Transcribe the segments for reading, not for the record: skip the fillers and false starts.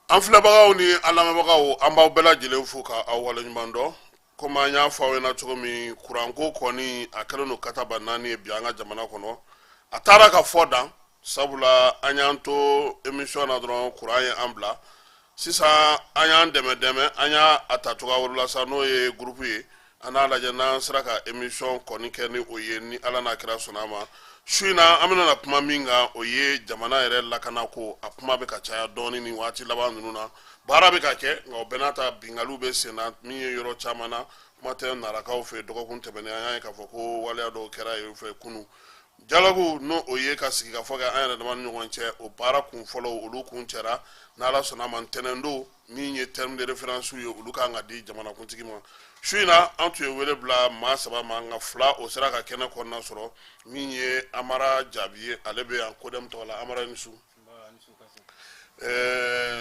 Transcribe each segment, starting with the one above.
An filɛbagaw ni an lamɛnbagaw an b'aw bɛɛ lajɛlen fo ka aw waleɲuman dɔn komi an y'a fɔ aw ɲɛna cogo min kuranko kɔni a kɛlen don kataba 4 ye bi an ka jamana kɔnɔ a taara ka fɔ dan sabula an y'an to émission na dɔrɔn kuran ye an bila sisan an y'an dɛmɛ an y'a ta cogoya wɛrɛ la sa n'o ye groupe ye an n'a lajɛ n'an sera ka émission kɔni kɛ ni o ye ni Ala n'a kira sɔnna a ma su in na an bɛna na kuma min kan o ye jamana yɛrɛ lakana ko a kuma bɛ ka caya dɔɔni ni waati laban ninnu na baara bɛ ka kɛ nka o bɛɛ n'a ta binkaliw bɛ sen na min ye yɔrɔ caman na kuma tɛ narakaw fɛ dɔgɔkun tɛmɛnen an y'a ye k'a fɔ ko waleya dɔw kɛra yen fɛ kunun jalagu n'o o ye ka sigi ka fɔ kɛ an yɛrɛ dama ni ɲɔgɔn cɛ o baara kun fɔlɔ olu kun cɛra n'Ala sɔnna a ma ntɛnɛndon min ye terme de référence ye olu kan ka di jamanakuntigi ma su in na an tun ye wele bila maa saba ma nka fila o sera ka kɛnɛ kɔnɔna sɔrɔ min ye Amara Jaabi ye ale bɛ yan Kodem tɔgɔ la Amara i ni su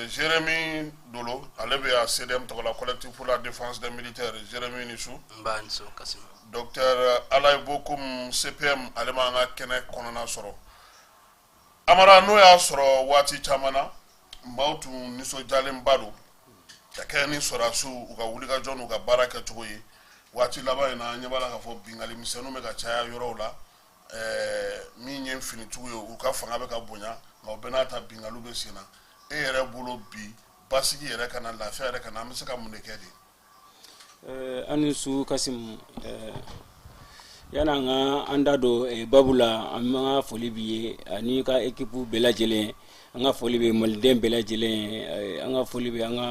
Jérémy Dolo ale bɛ yan CDM tɔgɔ la Collectif pour la défense des militaires Jérémy i ni su Docteur Alaye Bokoum CPM ale ma an ka kɛnɛ kɔnɔna sɔrɔ Amara n'o y'a sɔrɔ waati caman na maaw tun nisɔndiyalenba don ka kɛ ni sɔrɔdasiw u ka wulikajɔ n'u ka baara kɛcogo ye waati laban in na an ɲɛ b'a la k'a fɔ bingali misɛnninw bɛ ka caya yɔrɔw la min ye finitigiw ye u ka fanga bɛ ka bonya nka o bɛɛ n'a ta binkaliw bɛ sen na e yɛrɛ bolo bi basigi yɛrɛ kana lafiya yɛrɛ kana an bɛ se ka mun de kɛ de an ni su Kasim yan'an ka an da don babu la an ka foli b'i ye ani ka équipe bɛɛ lajɛlen an ka foli bɛ maliden bɛɛ lajɛlen an ka foli bɛ an ka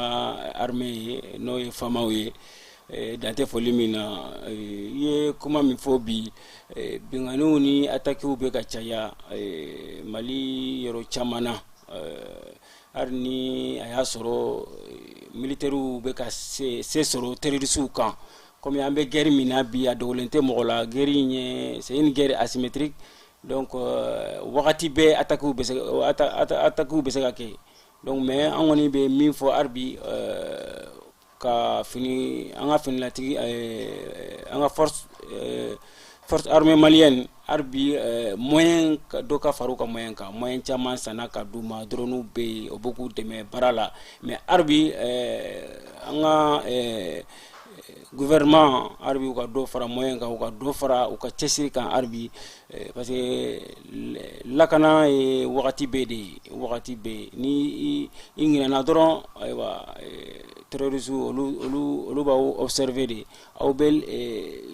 armée ye n'o ye faamaw ye dante foli min na i ye kuma min fɔ bi binganiw ni attaquew bɛ ka caya Mali yɔrɔ caman na hali ni a y'a sɔrɔ militaires bɛ ka se sɔrɔ terroristes kan comme an bɛ guerre min na bi a dogolen tɛ mɔgɔ la guerre in ye c'est une guerre asymétrique donc wagati bɛɛ attaquew bɛ se ka kɛ donc mais an kɔni bɛ min fɔ hali bi ka fini an ka finilatigi an ka force armée malienne hali bi moyen dɔ ka fara u ka moyen kan moyen caman sanna ka d'u ma drone bɛ yen o bɛ k'u dɛmɛ baara la mais hali bi an ka gouvernement arabi u ka dɔ fara moyen kan u ka dɔ fara u ka cɛsiri kan arabi parce que lakana ye wagati bɛɛ de ye wagati bɛɛ ni i ɲinɛna dɔrɔn ayiwa terroristes olu b'aw observer de aw bɛ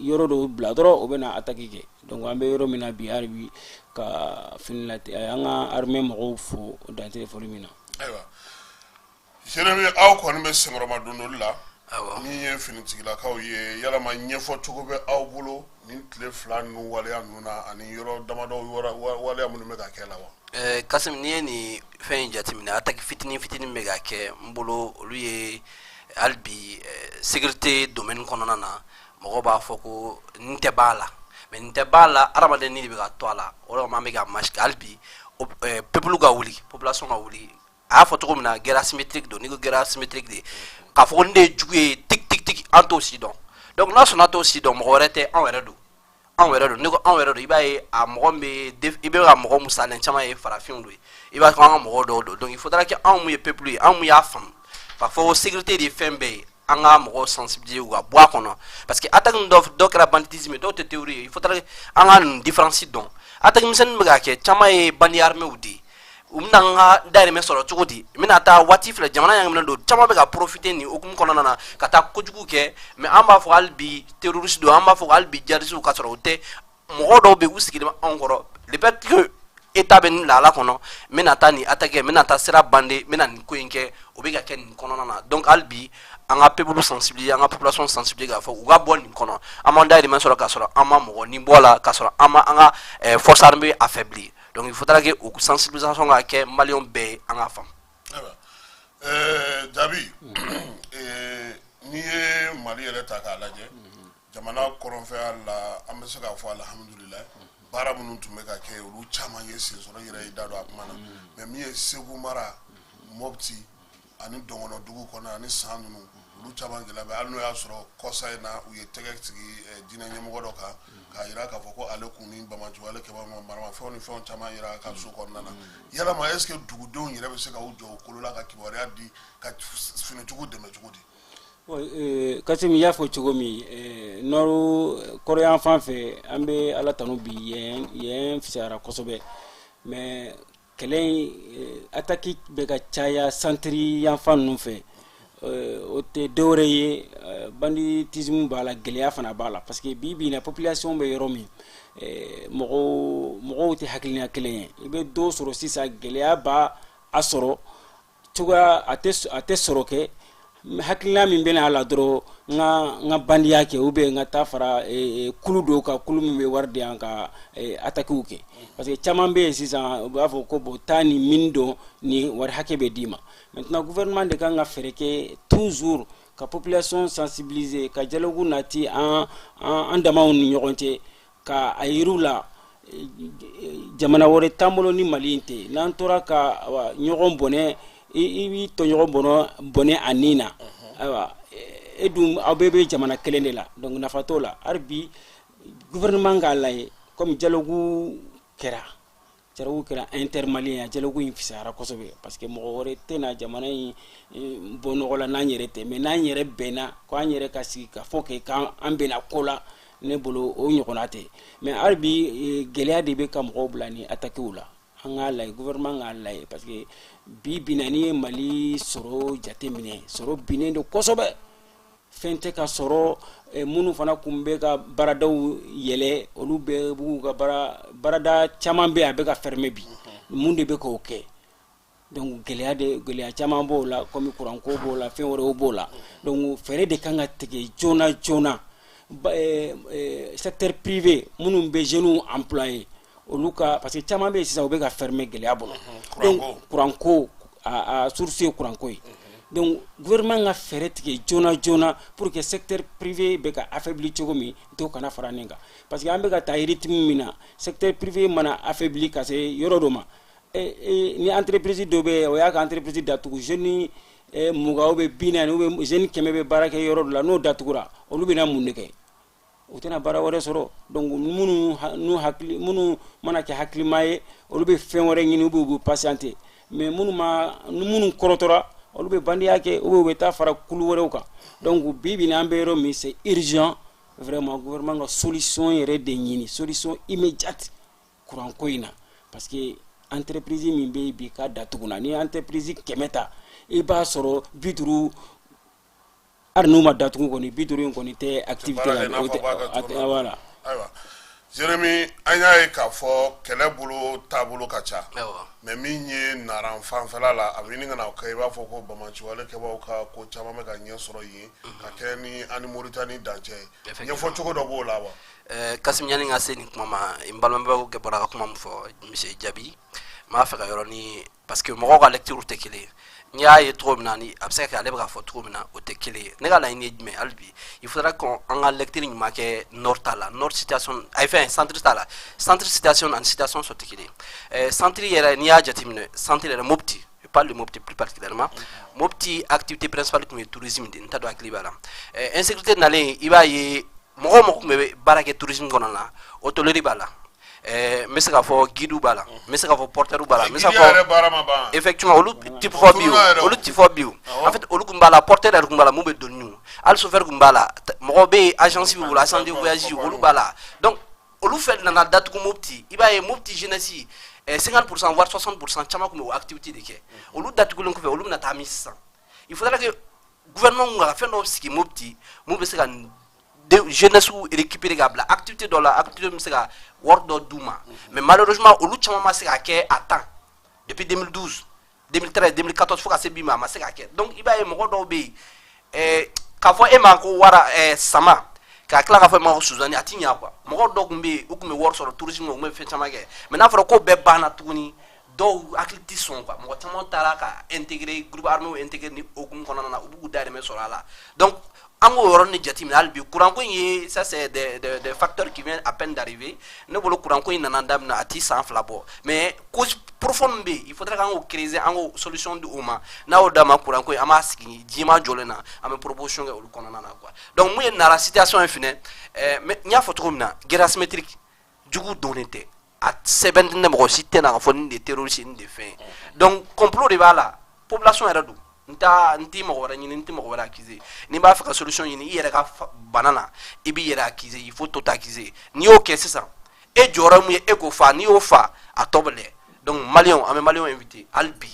yɔrɔ dɔw bila dɔrɔn o bɛ na attaque kɛ donc an bɛ yɔrɔ min na bi arabi ka an ka armée mɔgɔw fo dante foli min na ayiwa Jérémy aw kɔni bɛ senkɔrɔma dondoli la min ye finitigilakaw ye yalama ɲɛfɔ cogo bɛ aw bolo ni tile fila ninnu waleya ninnu na ani yɔrɔ damadɔ waleya minnu bɛ ka kɛ la wa Kasim n'i ye nin fɛn in jateminɛ attaque fitinin bɛ ka kɛ n bolo olu ye hali bi sécurité domaine kɔnɔna na mɔgɔ b'a fɔ ko n tɛ b'a la mais n tɛ b'a la adamaden ni de bɛ ka to a la o de kama an bɛ ka masquer hali bi peuple ka wuli population ka wuli a y'a fɔ cogo min na guerre asymétrique don n'i ko guerre asymétrique de k'a fɔ ko nin de ye jugu ye tig an t'o si dɔn donc n'a sɔnna t'o si dɔn mɔgɔ wɛrɛ tɛ anw yɛrɛ don n'i ko anw yɛrɛ don i b'a ye a mɔgɔ i bɛ ka mɔgɔ mun salen caman ye farafinw don i b'a fɔ an ka mɔgɔ dɔw don donc il faudra que anw mun ye peuple ye anw mun y'a faamu k'a fɔ sécurité de ye fɛn bɛɛ ye an ka mɔgɔw sensibiliser u ka bɔ a kɔnɔ parce que attaque dɔw kɛra banditisme dɔw tɛ théorie ye il faudra que an ka nin différence dɔn attaque misɛnnin bɛ ka kɛ caman ye bandi armés de ye u bɛna an ka dahirimɛ sɔrɔ cogo di n bɛna taa waati filɛ jamana ɲagaminen don caman bɛ ka profiter nin hukumu kɔnɔna na ka taa kojugu kɛ mais an b'a fɔ hali bi terroriste don an b'a fɔ hali bi djihadistes ka sɔrɔ u tɛ mɔgɔ dɔw bɛ yen u sigilen bɛ anw kɔrɔ le fait que état bɛ nin lahala kɔnɔ n bɛna taa nin attaque n bɛna taa sira bande n bɛna nin ko in kɛ o bɛ ka kɛ nin kɔnɔna na donc hali bi an ka peuple sensibiliser an ka population sensibiliser k'a fɔ u ka bɔ nin kɔnɔ an m'an dahirimɛ sɔrɔ k'a sɔrɔ an ma mɔgɔ ni bɔ la k'a sɔrɔ an ma an ka force armée affaiblir donc il faudra que o sensibilisation ka kɛ maliyɛnw bɛɛ ye an ka faamu. Jaabi n'i ye Mali yɛrɛ ta k'a lajɛ jamana kɔrɔnfɛya la an bɛ se k'a fɔ alhamdulilayi baara minnu tun bɛ ka kɛ olu caman ye sen sɔrɔ yɛrɛ i da don a kuma na mais min ye Segu mara Mopti ani Dɔngɔnɔ dugu kɔnɔ ani San ninnu olu caman gɛlɛya bɛ hali n'o y'a sɔrɔ kɔsa in na u ye tɛgɛ sigi diinɛ ɲɛmɔgɔ dɔ kan k'a yira k'a fɔ ko ale kun ni Bamajo ale kɛba maramafɛnw ni fɛnw caman yira ka so kɔnɔna na yalama est-ce que dugudenw yɛrɛ bɛ se ka u jɔ u kolo la ka kibaruya di ka finitigiw dɛmɛ cogo di? Kassim y'a fɔ cogo min nɔrɔ kɔrɔyan fan fɛ an bɛ ala tanu bi yen fisayara kosɛbɛ mais kɛlɛ in attaque bɛ ka caya centre yan fan ninnu fɛ o tɛ dɔwɛrɛ ye banditisme b'a la gɛlɛya fana b'a la parce que bi bi in na population bɛ yɔrɔ min mɔgɔw tɛ hakilina kelen ye i bɛ dɔ sɔrɔ sisan gɛlɛya b'a sɔrɔ cogoya a tɛ sɔrɔ kɛ hakilina min bɛna a la dɔrɔn n ka bandiya kɛ ou bien n ka taa fara kulu dɔw kan kulu min bɛ wari di yan ka attaquew kɛ parce que caman bɛ yen sisan u b'a fɔ ko bon taa ni min dɔn ni wari hakɛ bɛ d'i ma maintenant gouvernement de kan ka fɛɛrɛ kɛ toujours ka population sensibiliser ka dialogue nati an damaw ni ɲɔgɔn cɛ ka a yir'u la jamana wɛrɛ t'an bolo ni Mali in tɛ n'an tora ka ɲɔgɔn bɔnɛ i b'i tɔɲɔgɔn bɔnɛ a nin na ayiwa e dun aw bɛɛ bɛ jamana kelen de la donc nafa t'o la hali bi gouvernement k'a lajɛ comme dialogue kɛra intermalien dialogue in fisayara kosɛbɛ parce que mɔgɔ wɛrɛ tɛna jamana in bɔ nɔgɔ la n'an yɛrɛ tɛ mais n'an yɛrɛ bɛnna ko an yɛrɛ ka sigi ka fɔ k'an bɛnna ko la ne bolo o ɲɔgɔnna tɛ mais hali bi gɛlɛya de bɛ ka mɔgɔw bila ni attaquew la an k'a lajɛ gouvernement k'a lajɛ parce que bi na ni ye Mali sɔrɔ jateminɛ sɔrɔ binnen don kosɛbɛ fɛn tɛ ka sɔrɔ minnu fana kun bɛ ka baaradaw yɛlɛ olu bɛɛ b'u ka baarada caman bɛ a bɛ ka fermer bi mun de bɛ k'o kɛ donc gɛlɛya caman b'o la comme kuranko b'o la fɛn wɛrɛw b'o la donc fɛɛrɛ de kan ka tigɛ joona secteur privé minnu bɛ jeunes employés olu ka parce que caman bɛ yen sisan u bɛ ka fermer gɛlɛya bolo donc kuranko a source ye kuranko ye donc gouvernement ka fɛɛrɛ tigɛ joona pour que secteur privé bɛ ka affaibli cogo min dɔw kana fara nin kan parce que an bɛ ka taa rythme min na secteur privé mana affaibli ka se yɔrɔ dɔ ma ni entreprise dɔ bɛ o y'a ka entreprise datugu jeune 20 bɛ 40 ou bien jeune 100 bɛ baara kɛ yɔrɔ dɔ la n'o datugura olu bɛna mun de kɛ u tɛna baara wɛrɛ sɔrɔ donc minnu mana kɛ hakilima ye olu bɛ fɛn wɛrɛ ɲini ou bien u bɛ patienter mais minnu kɔrɔtɔra olu bɛ bandiya kɛ ou bien u bɛ taa fara kulu wɛrɛw kan donc bi an bɛ yɔrɔ min c'est urgent vraiment gouvernement ka solution yɛrɛ de ɲini solution immédiate kuranko in na parce que entreprise min bɛ yen bi k'a datuguna ni entreprise 100 ta i b'a sɔrɔ 50 hali n'u ma datugu kɔni 50 in kɔni tɛ activité la voilà. Ayiwa Jérémy an y'a ye k'a fɔ kɛlɛ bolo taabolo ka ca mais min ye naran fanfɛla la a bɛ ɲini ka na kɛ i b'a fɔ ko Bamajo ale kɛbaaw ka ko caman bɛ ka ɲɛ sɔrɔ yen ka kɛ ni ani Moritani dancɛ ye ɲɛfɔ cogo dɔ b'o la wa? Kassim yani n ka se nin kuma ma n balimabaw bɔra ka kuma min fɔ monsieur Jabi n b'a fɛ ka yɔrɔnin parce que mɔgɔw ka lecture tɛ kelen ye n'i y'a ye cogo min na ni a bɛ se ka kɛ ale bɛ k'a fɔ cogo min na o tɛ kelen ye ne ka laɲini ye jumɛn hali bi il faudra qu'on ka lecture ɲuman kɛ nord ta la nord situation ay fɛn centre ta la centre situation ani situation sɔ tɛ kelen ye centre yɛrɛ n'i y'a jateminɛ centre yɛrɛ Mopti je parle de Mopti plus particulièrement Mopti activité principale tun ye tourisme de n t'a dɔn hakili b'a la insécurité nalen i b'a ye mɔgɔ mɔgɔ tun bɛ baara kɛ tourisme kɔnɔna na hôtellerie b'a la n bɛ se k'a fɔ guide b'a la n bɛ se k'a fɔ porteur b'a la n bɛ se k'a fɔ effectivement olu type fɔ bi o en fait olu tun b'a la porteur yɛrɛ tun b'a la mun bɛ donni n'u hali chauffeur tun b'a la mɔgɔ bɛ yen agence b'u bolo agence de voyage olu b'a la donc olu fɛn nana datugu Mopti i b'a ye Mopti jeunesse 50% voire 60% caman tun bɛ o activité de kɛ olu datugulen kɔfɛ olu bɛna taa min sisan il faudrait que gouvernement ka fɛn dɔw sigi Mopti mun bɛ se ka jeunesse récupérer ka bila activité dɔ la activité bɛ se ka wari dɔ d'u ma mais malheureusement olu caman ma se ka kɛ à temps depuis 2012 2013 2014 fo ka se bi ma a ma se ka kɛ donc i b'a ye mɔgɔ dɔw bɛ yen k'a fɔ e ma ko wara sama k'a tila k'a fɔ e ma ko Suzani a ti ɲɛ quoi mɔgɔ dɔw tun bɛ yen u tun bɛ wari sɔrɔ tourisme u tun bɛ fɛn caman kɛ mais n'a fɔra ko bɛɛ banna tuguni dɔw hakili tɛ sɔn quoi mɔgɔ caman taara ka intégrer groupe armé intégrer ni hukumu kɔnɔna na u b'u dahirimɛ sɔrɔ a la donc an k'o yɔrɔ ni jateminɛ hali bi kuranko in ye ça c'est des facteurs qui viennent à peine d'arriver ne bolo kuranko in nana daminɛ a ti san 2 bɔ mais cause profond be il faudrait qu'on crée une solution de oma na o dama kuran ko ama sigi jima jolena am proposition ga olu konana na quoi donc moi na la situation infine mais nya photo mina guerre asymétrique jugu donete a sebent ne mo cité na fo ni terroristes ni de fin donc complot de bala population era do nti mo wara nyini nti mo wara accuser ni ba fa solution yini yere ka banana ibi yere accuser il faut tout accuser ni o que c'est ça et joramu e ko fa ni o fa a tobele donc malion invité albi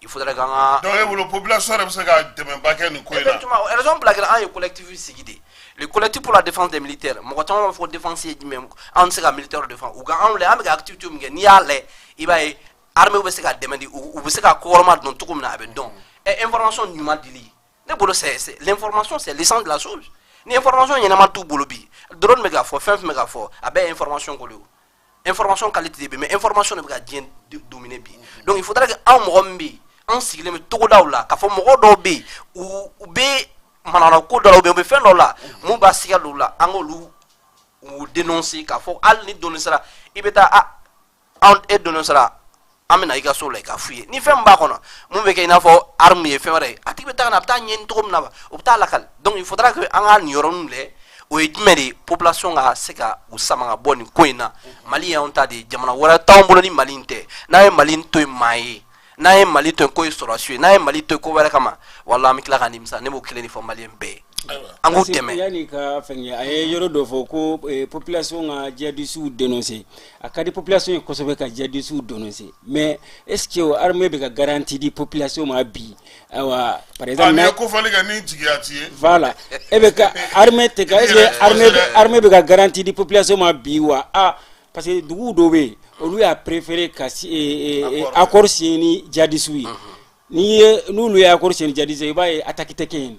il faudrait ganga donc la population est se ga demain baken ko ina effectivement raison pour laquelle un collectif sigide le collectif pour la défense des militaires mo ko tan faut défense même en se ga militaire de défense ou ga on le am ga activité mu ni ale ibaye armée ou se ga demander ou se ga corps don tout comme na abe donc et information du mal dili ne bolo c'est l'information c'est l'essence de la chose ni information y na mal tout bolo bi drone méga fort 5 méga fort abe information ko le information qualité mais information ne va bien dominer bi donc il faudrait que en mogombi en sigle me to dawla ka fo mogo do bi ou be manana ko do be fe no la mu ba siga lula angolu ou dénoncer ka fo al ni dénoncer ibeta en et dénoncer amena iga so la ka fuye ni fe mba kono mu be ke ina fo arme e fe mare ati beta na ta nyen to na ba o ta lakal donc il faudra que en nyoron le o edmeri population ga seka usama boni koina mali ya onta de jamana wara tambolo ni malinte na e malinto mai na e malito ko restauration na e malito ko wala kama wallahi mikla ganim sa ne mo kileni fo malien be angu teme yani ka fenye ay yoro do fo ko population ga jadi sous dénoncer akadi population ko sobe ka jadi sous dénoncer mais est-ce que armée be ga garantie di population ma bi awa par exemple na ko fali ga ni jigiati voilà e be ka armée te ga armée be ga garantie di population ma bi wa parce que dugu do be lui a préféré ka accord signé jadi sous ni nous lui accord signé jadi sous ba attaque teken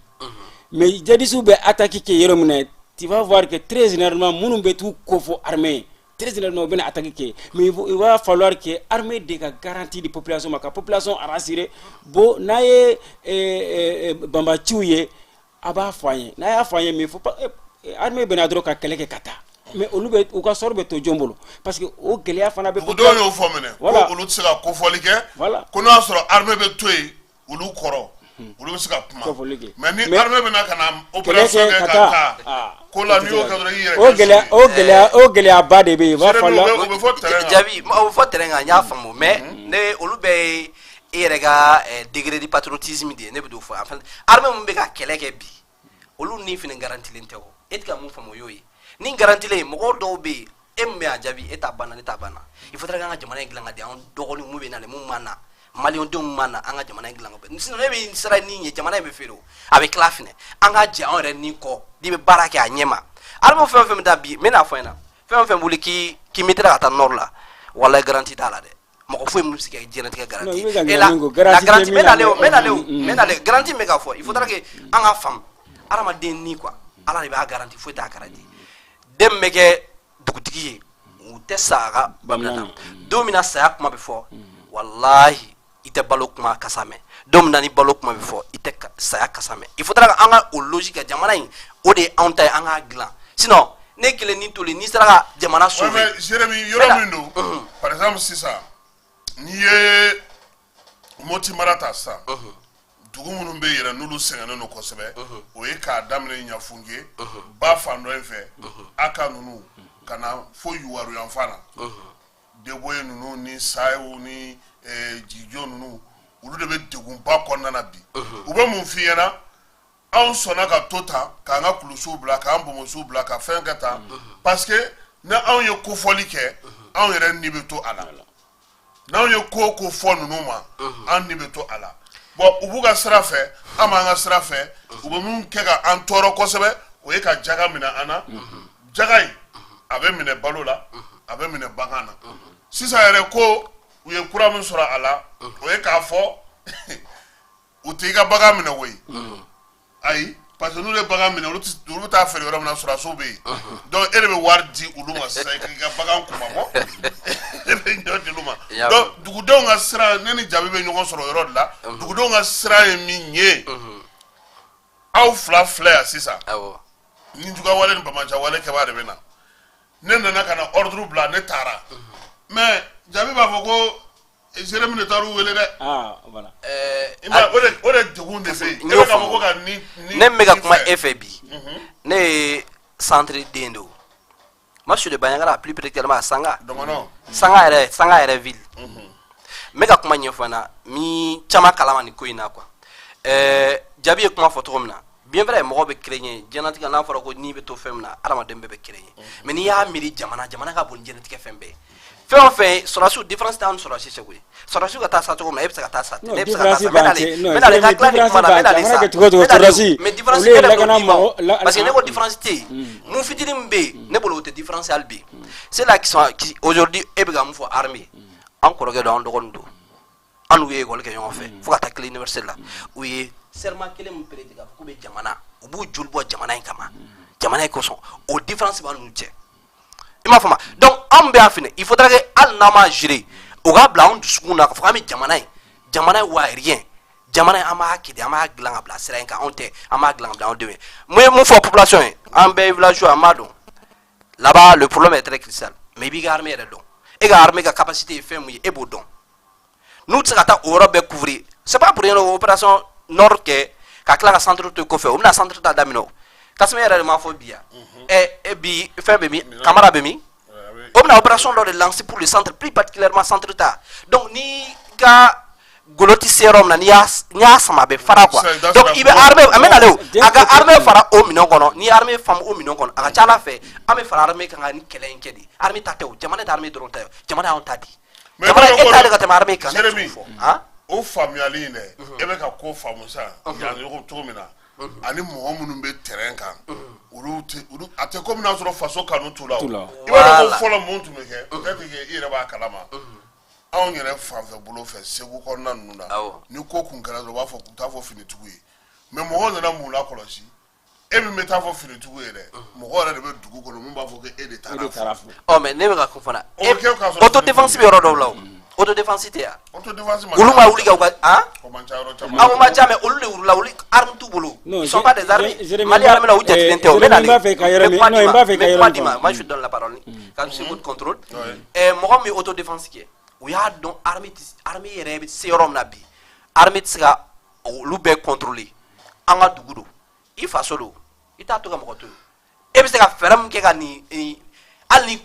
mais jadisu be attaquer ke yeromne tu vas voir que très généralement munu be tout kofo armée très généralement ben attaquer ke mais il va falloir que armée de garantie de population maka population arasire bo naye bamba chiuye aba foyer naye foyer mais faut pas armée ben adro ka keleke kata mais olu be u ka sorbe to jombolo parce que o gelia fana be do yo fomene ko olu tsira ko folike ko no soro armée be toy olu koro olu se ka kuma mais ni armée bena kana opération ke kata ko la ni o ka do yire o gelia ba de be va falloir jabi o fo terenga nya famo mais ne olu be erega degré de patriotisme de ne be do fo enfin armée mo be ka keleke bi olu ni fini garantie lentego etka mo famo yoyi ni garantie le mo do be emme a jabi eta bana il faudrait nga jamana nglanga de on dogoni mu be na le mu mana mali on de mana anga jamana nglanga be sino ne be sara ni jamana be fero avec la fine anga ja on re ni ko di be barake anyema almo fem da bi mena foina fem buli ki mitra ata nord la wala garantie dala de moko fo mu sike jena tika garantie et la garantie mena le garantie mega fo il faudra que anga fam arama den ni quoi ala ne ba garantie fo ta garantie dem mege dugutigi u tesara bamna domina sa kuma be fo wallahi ite balokuma kasame domina ni balokuma be fo ite sa kasame il faudra que anga o logique jamana in o de anta anga glan sinon ne kele ni toli ni sera jamana sauver mais Jérémy yoromindo par exemple si ça ni ye moti marata sa dugu munun be yera nulu sengana no kosebe o ye ka damne nya funge ba fando enfe aka nunu kana fo yuwaru yanfana de boye nunu ni sayu ni jijo nunu ulu de be degun ba konna na bi u be mun fiyena an sona ka tota ka nga kulusu bla ka an bomosu bla ka fen kata parce que na an ye ko foli ke an yere ni be to ala na an ye ko fo nunu ma an ni be to ala bon ubu ka sira fɛ ama nga sira fɛ u be mun kɛ ka an tɔɔrɔ kosɛbɛ o ye ka jaga minɛ ana jaga in a be minɛ balo la a be minɛ bagan na sisan yɛrɛ ko u ye kura min sɔrɔ a la o ye k'a fɔ u t'i ka bagan minɛ koyi ayi parce que n'u ye bagan minɛ olu t'a feere yɔrɔ min na sɔrɔso bɛ yen donc e de bɛ wari di olu ma sisan k'i ka bagan kumabɔ e bɛ ɲɔ di olu ma donc dugudenw ka sira ne ni Jabi bɛ ɲɔgɔn sɔrɔ yɔrɔ de la dugudenw ka sira ye min ye aw fila filɛ yan sisan ni juguya wale ni bamaja wale kɛbaa de bɛ na ne nana ka na ordre bila ne taara mais Jabi b'a fɔ ko Jérémy ne taru wele dɛ voilà ima o de degun de fe e ka mako ka ni ne mega kuma FB ne centre dendo marché de Banyangara plus précisément Sanga Sanga yɛrɛ ville mega kuma ɲɛfɔna mi chama kalama ni ko ina quoi jabi ye kuma fɔ cogo min na bien vrai mɔgɔ bɛ créer jɛnatigɛ n'a fɔra ko ni bɛ to fɛn min na adamaden bɛɛ bɛ créer mais n'i y'a miiri jamana ka bon jɛnatigɛ fɛn bɛɛ fɛn o fɛn sɔrɔsiw différence t'an sɔrɔsi cɛ koyi sɔrɔsiw ka taa sa cogo min na e bɛ se ka taa sa ne bɛ se ka taa sa mais n'ale ka tila ni kuma na mais n'ale sa mais différence yɛrɛ t'o d'i ma parce que ne ko différence tɛ yen mun fitinin min bɛ yen ne bolo o tɛ différence hali bi c'est là qui aujourd'hui e bɛ ka mun fɔ armée an kɔrɔkɛ don an dɔgɔnin don an n'u ye école kɛ ɲɔgɔn fɛ fo ka taa kila université la u ye serment kelen min prêter ka fɔ k'u bɛ jamana u b'u joli bɔ jamana in kama jamana in kosɔn o différence b'an n'u cɛ i m'a faamu donc an bɛ yan fɛnɛ il faudrait que hali n'an m'a gérer o k'a bila an dusukun na k'a fɔ k'an bɛ jamana in waa rien jamana in an b'a kɛ de an b'a dilan ka bila sira in kan anw tɛ an b'a dilan ka bila anw denw ye mun ye mun fɔ population ye an bɛɛ ye villageois an b'a dɔn là-bas le problème est très crucial mais i b'i ka armée yɛrɛ dɔn e ka armée ka capacité ye fɛn mun ye e b'o dɔn n'u tɛ se ka taa o yɔrɔ bɛɛ couvrir c'est pas pour rien o opération nord kɛ ka tila ka centre to kɔfɛ o bɛna centre ta daminɛ o Kassim yɛrɛ de m'a fɔ bi yan bi fɛn bɛ min Camara bɛ min o bɛna opération dɔ de lancer pour le centre plus particulièrement centre ta donc ni ka golo tɛ se yɔrɔ min na n'i y'a sama a bɛ fara quoi donc i bɛ armée a bɛ nalen o a ka armée fara o minɛn kɔnɔ ni armée faamu o minɛn kɔnɔ a ka ca Ala fɛ an bɛ fara armée kan ka ni kɛlɛ in kɛ de armée ta tɛ o jamana tɛ armée dɔrɔn ta ye jamana y'anw ta di jamana e ta de ka tɛmɛ armée kan ne t'o fɔ o faamuyali in dɛ e bɛ ka ko faamu sa yan ɲɔgɔn cogo min na ani mɔgɔ minnu bɛ terrain kan olu a tɛ komi n'a sɔrɔ faso kanu t'u la o i b'a dɔn ko fɔlɔ mun tun bɛ kɛ peut-être que i yɛrɛ b'a kalama anw yɛrɛ fanfɛ bolo fɛ Segu kɔnɔna ninnu na ni ko kun kɛra dɔrɔn u b'a fɔ k'u t'a fɔ finitigiw ye mais mɔgɔw nana mun lakɔlɔsi e min bɛ taa fɔ finitigiw ye dɛ mɔgɔ yɛrɛ de bɛ dugu kɔnɔ mun b'a fɔ ko e de taara fɔ ɔ mais ne bɛ ka kun fana autodéfense bɛ yɔrɔ dɔw la o autodéfense tɛ yan olu ma wuli ka u ka o ma ca mais olu de wulila olu arme t'u bolo ils sont pas des armées Mali armée la u jatilen tɛ o bɛ nalen moi je donne la parole quand c'est votre contrôle mɔgɔ min autodéfense kɛ u y'a dɔn armée yɛrɛ bɛ se yɔrɔ min na bi armée tɛ se ka olu bɛɛ contrôler an ka dugu don i faso don i t'a to ka mɔgɔ to yen e bɛ se ka fɛɛrɛ min kɛ ka nin hali ni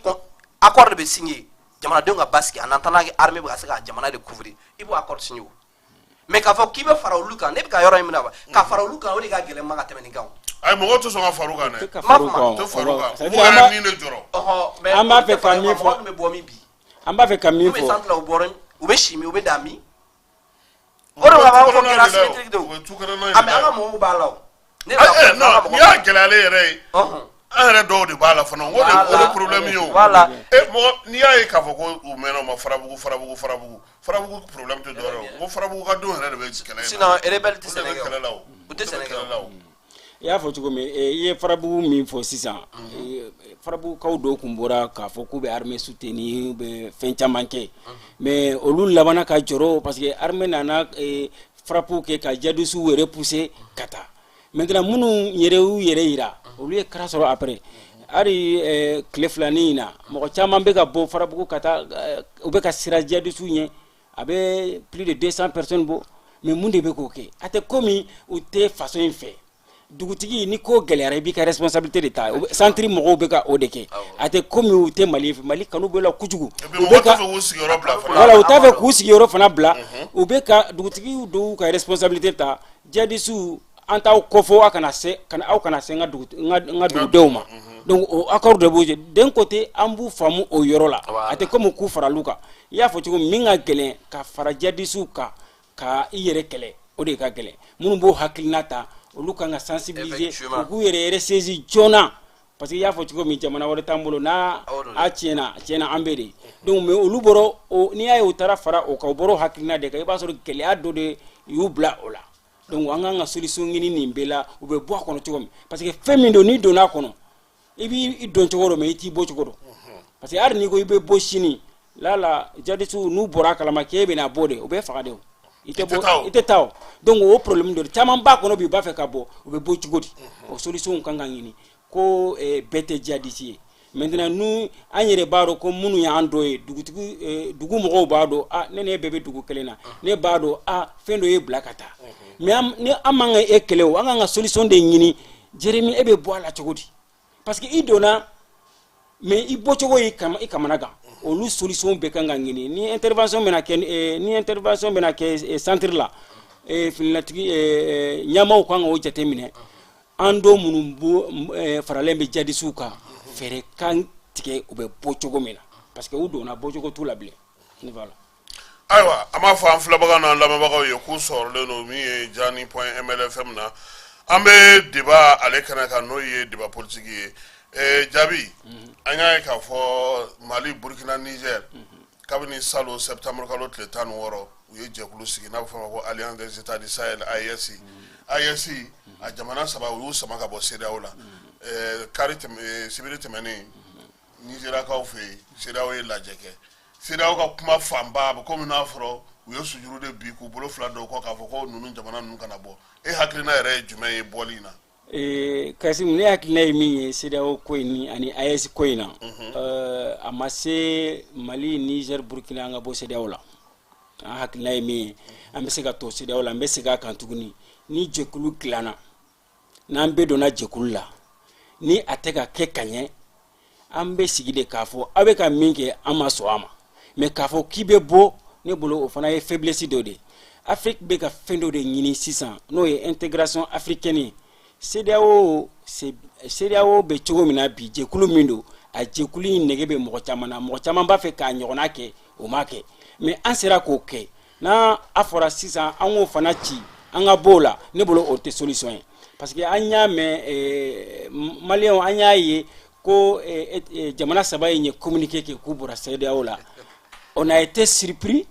accord de bɛ signer jamanadenw ka basigi en entendant que armée bɛ ka se ka jamana de couvrir i b'o accord signer o mais k'a fɔ k'i bɛ fara olu kan ne bɛ ka yɔrɔ in minɛ wa ka fara olu kan o de ka gɛlɛn ma ka tɛmɛ nin kan o. ayi mɔgɔ tɛ sɔn ka fara u kan dɛ. tɛ far'u kan ni ne jɔrɔ. an b'a fɛ ka min fɔ an b'a fɛ ka min fɔ. u bɛ centre la u bɛ si min u bɛ da min. o de la b'a fɔ kɛra asymétrique de o. mais an ka mɔgɔw b'a la o. n'i y'a gɛlɛyalen yɛrɛ ye. an yɛrɛ dɔw de b'a la fana o de problème ye o. n'i y'a ye k'a fɔ ko u mɛnna u ma farabugu problème tɛ dɔwɛrɛ ye o ko farabugu ka denw yɛrɛ de bɛ kɛlɛ in na. sinon rebelle tɛ sɛnɛ kɛ o u tɛ sɛnɛ kɛ o. i y'a fɔ cogo min i ye farabugu min fɔ sisan farabugukaw dɔw tun bɔra k'a fɔ k'u bɛ armée soutenir u bɛ fɛn caman kɛ mais olu labanna ka jɔrɔ parce que armée nana frappe kɛ ka jadisiw yɛrɛ pousser ka taa maintenant minnu yɛrɛ y'u yɛrɛ yira olu ye kara sɔrɔ après hali tile filanin in na mɔgɔ caman bɛ ka bɔ farabugu ka taa u bɛ ka sira jadisiw ɲɛ a bɛ plus de 200 personnes bɔ mais mun de bɛ k'o kɛ a tɛ komi u tɛ faso in fɛ dugutigi ni ko gɛlɛyara i b'i ka responsabilité de ta centre mɔgɔw bɛ ka o de kɛ a tɛ komi u tɛ Mali fɛ Mali kanu bɛ la kojugu u bɛ ka voilà u t'a fɛ k'u sigiyɔrɔ fana bila u bɛ ka dugutigiw dɔw ka responsabilité ta jadisiw an t'aw kɔfɔ aw kana se n ka dugudenw ma donc o accord de b'o jɛ d'un côté an b'u faamu o yɔrɔ la a tɛ komi k'u faral'u kan i y'a fɔ cogo min ka gɛlɛn ka fara jadisiw kan ka i yɛrɛ kɛlɛ o de ka gɛlɛn minnu b'o hakilina ta olu kan ka sensibiliser u k'u yɛrɛ ressaisir joona parce que i y'a fɔ cogo min jamana wɛrɛ t'an bolo n'a tiɲɛna an bɛ de donc mais olu bɔra n'i y'a ye u taara fara o kan u bɔra o hakilina de kan i b'a sɔrɔ gɛlɛya dɔ de y'u bila o la donc an kan ka solution ɲini nin bɛɛ la u bɛ bɔ a kɔnɔ cogo min parce que fɛn min don n'i donna a kɔnɔ i b'i dɔn cogo dɔ mais i t'i bɔ cogo dɔn parce que hali n'i ko i bɛ bɔ sini la jadisiw n'u bɔra a kalama k'e bɛna bɔ de u bɛ faga de o i tɛ taa o donc o problème dɔ caman b'a kɔnɔ bi u b'a fɛ ka bɔ u bɛ bɔ cogo di o solution kan ka ɲini ko bɛɛ tɛ jadisi ye maintenant nous an yɛrɛ b'a dɔn ko minnu y'an dɔ ye dugu mɔgɔw b'a dɔn ne n'e bɛɛ bɛ dugu kelen na ne b'a dɔn fɛn dɔ ye bila ka taa mais ni an man ka e kɛlɛ o an kan ka solution de ɲini Jérémy e bɛ bɔ a la cogo di parce que i donna mais i bɔcogo i kamana gan olu solution bɛɛ kan ka ɲini ni intervention bɛna kɛ centre la fininatigi ɲɛmaaw kan ka o jateminɛ an dɔ minnu faralen bɛ jadisiw kan fɛɛrɛ kan tigɛ u bɛ bɔ cogo min na parce que u donna bɔcogo t'u la bilen ne voilà ayiwa an b'a fɔ an filɛbaga n'an lamɛnbagaw ye k'u sɔrɔlen don min ye jani.mlfm na an bɛ débat ale kɛnɛ kan n'o ye débat politique ye jaabi an y'a ye k'a fɔ Mali Burkina Niger kabini salon septembre kalo tile 16 u ye jɛkulu sigi n'a bɛ fɔ o ma ko Alliance des États du Sahel AES a jamana saba u y'u sama ka bɔ CEDEAO la sibiri tɛmɛnen Nigérakaw fɛ yen CEDEAO ye lajɛ kɛ CEDEAO ka kuma fanba a bɛ komi n'a fɔra u ye sujuru de bi k'u bolo fila dɔw kɔ k'a fɔ ko ninnu jamana ninnu kana bɔ e hakilina yɛrɛ ye jumɛn ye bɔli in na Kasim ne hakilina ye min ye CEDEAO ko in ni ani AES ko in na a ma se Mali Niger Burkina an ka bɔ CEDEAO la an hakilina ye min ye an bɛ se ka to CEDEAO la an bɛ segin a kan tuguni ni jɛkulu dilanna n'an bɛɛ donna jɛkulu la ni a tɛ ka kɛ ka ɲɛ an bɛ sigi de k'a fɔ aw bɛ ka min kɛ an ma sɔn a ma mais k'a fɔ k'i bɛ bɔ ne bolo o fana ye faiblesse dɔ de Afrique bɛ ka fɛn dɔ de ɲini sisan n'o ye intégration africaine CEDEAO bɛ cogo min na bi jɛkulu min don a jɛkulu in nege bɛ mɔgɔ caman na mɔgɔ caman b'a fɛ k'a ɲɔgɔnna kɛ o ma kɛ mais an sera k'o kɛ n'a fɔra sisan an k'o fana ci an ka bɔ o la ne bolo o tɛ solution ye parce que an y'a mɛn maliyɛnw an y'a ye ko jamana saba in ye communiqué kɛ k'u bɔra CEDEAO la on a été surpris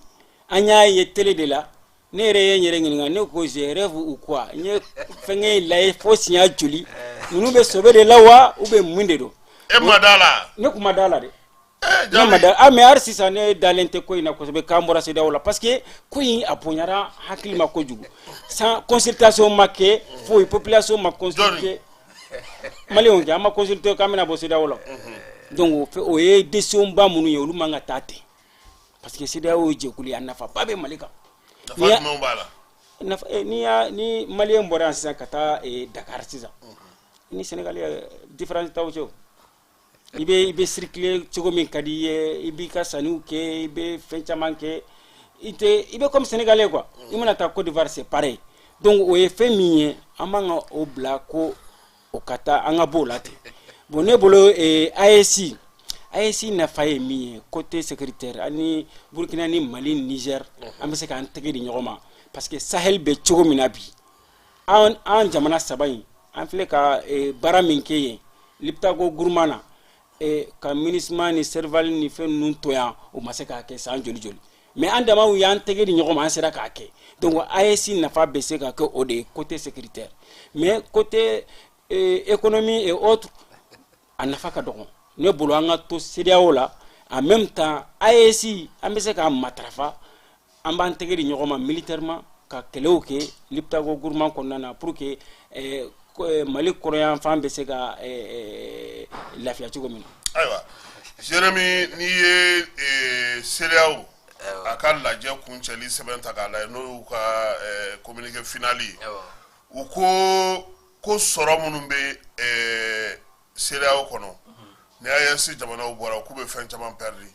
an y'a ye télé de la ne yɛrɛ ye n yɛrɛ ɲininka ne ko je rêve ou quoi n ye fɛnkɛ lajɛ fo siɲɛ joli ninnu bɛ sobe de la wa ou bien mun de don e ma da la ne kun ma da la dɛ ne ma da mais hali sisan ne dalen tɛ ko in na kosɛbɛ k'an bɔra CEDEAO la parce que ko in a bonyara hakili ma kojugu sans consultation ma kɛ foyi population ma consulté maliyɛnw kɛ an ma consulté k'an bɛna bɔ CEDEAO la donc o ye décision ba minnu ye olu man ka taa ten parce que CEDEAO ye jɛkulu ye a nafaba bɛ Mali kan ni maliyɛn bɔra yan sisan ka taa Dakar sisan ni Sénégal différence t'aw cɛ i bɛ circuler cogo min ka di i ye i b'i ka sanniw kɛ i bɛ fɛn caman kɛ i bɛ comme Sénégalais quoi i mana taa Côte d'Ivoire c'est pareil donc o ye fɛn min ye an man ka o bila ko o ka taa an ka bɔ o la ten bon ne bolo AES nafa ye min ye côté sécuritaire ani Burkina ni Mali Niger an bɛ se k'an tɛgɛ di ɲɔgɔn ma parce que Sahel bɛ cogo min na bi an jamana saba in an filɛ ka baara min kɛ yen Liptako Gourma na ka MINUSMA ni Serval ni fɛn ninnu to yan o ma se k'a kɛ san joli joli mais an damaw y'an tɛgɛ di ɲɔgɔn ma an sera k'a kɛ donc AES nafa bɛ se ka kɛ o de ye côté sécuritaire mais côté économie et autres a nafa ka dɔgɔ ne bolo an ka to CEDEAO la en même temps AES an bɛ se k'a matarafa an b'an tɛgɛ di ɲɔgɔn ma militairement ka kɛlɛw kɛ Liptako Gourma kɔnɔna na pour que Mali kɔrɔyan fan bɛ se ka lafiya cogo min na. Ayiwa Jérémy n'i ye CEDEAO a ka lajɛ kuncɛli sɛbɛn ta k'a lajɛ n'o y'u ka communiqué final ye u ko sɔrɔ minnu bɛ CEDEAO kɔnɔ ni AES jamanaw bɔra k'u bɛ fɛn caman perdre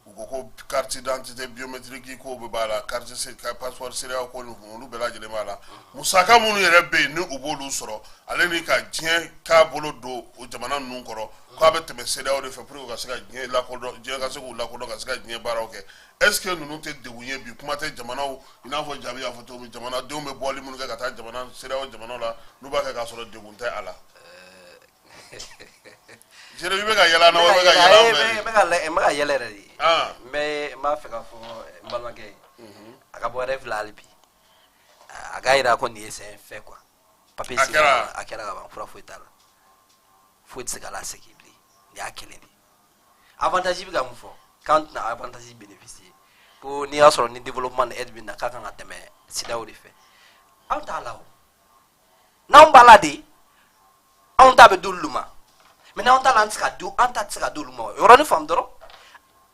u ko carte d'identité biométrique ko bɛ b'a la carte passeport CEDEAO ko olu bɛɛ lajɛlen b'a la musaka minnu yɛrɛ bɛ yen ni u b'olu sɔrɔ ale ni ka diɲɛ k'a bolo don o jamana ninnu kɔrɔ k'a bɛ tɛmɛ CEDEAO de fɛ pour que ka se ka diɲɛ lakodɔn diɲɛ ka se k'u lakodɔn ka se ka diɲɛ baaraw kɛ est ce que ninnu tɛ degun ye bi kuma tɛ jamanaw i n'a fɔ Jaabi y'a fɔ cogo min jamanadenw bɛ bɔli minnu kɛ ka taa CEDEAO jamanaw la n'u b'a kɛ k'a sɔrɔ degun tɛ a la. Jérémy bɛ ka yɛlɛ an na wa bɛ ka yɛlɛ an fɛ? N bɛ ka yɛlɛ yɛrɛ de. N b'a fɛ ka fɔ n balimakɛ ye a ka bɔ rêve la hali bi a ka yira ko nin ye c'est un fait quoi. Papier a kɛra ka ban fura foyi t'a la foyi tɛ se ka lasegin bilen nin y'a kelen de ye. Avantage bɛ ka mun fɔ k'an tɛna avantage bénéficier ko n'i y'a sɔrɔ ni développement ni aide bɛ na k'a kan ka tɛmɛ CEDEAO de fɛ anw t'a la o n'anw b'a la de anw ta bɛ d'olu ma maintenant on t'a lancé à deux on t'a tiré à deux le mot on a femme d'or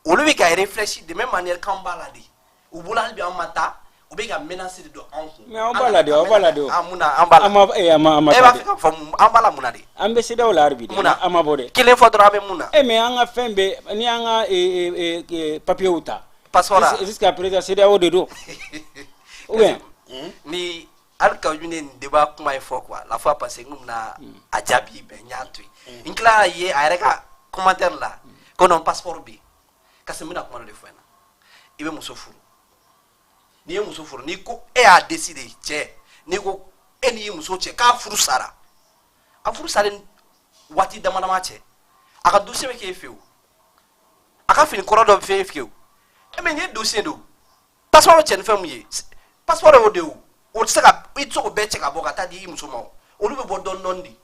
au lieu de réfléchir de même manière qu'en balade ou boulal bien en mata ou bien menacer de en mais on balade amuna ambala ama e ba fika fam ambala muna de ambe CEDEAO la arbi ama bode kile fodra be muna mais anga fembe ni anga papier uta passeport jusqu'à présent CEDEAO de do ouais ni alka yune débat kuma ifo quoi la fois passée nous na ajabi be nyatui inkla ye areka commentaire là qu'on a passeport bi kasemina kuma le fena ibe musofuru ni musofuru ni ko e a décidé che ni ko eni muso che ka furu sara a furu sara wati damana ma che aka dossier be ke feu aka fini koro do fe feu e me ni dossier do passeport che nfam ye passeport o de o tsaka itso be che ka boka tadi muso mo o lu be bo don nondi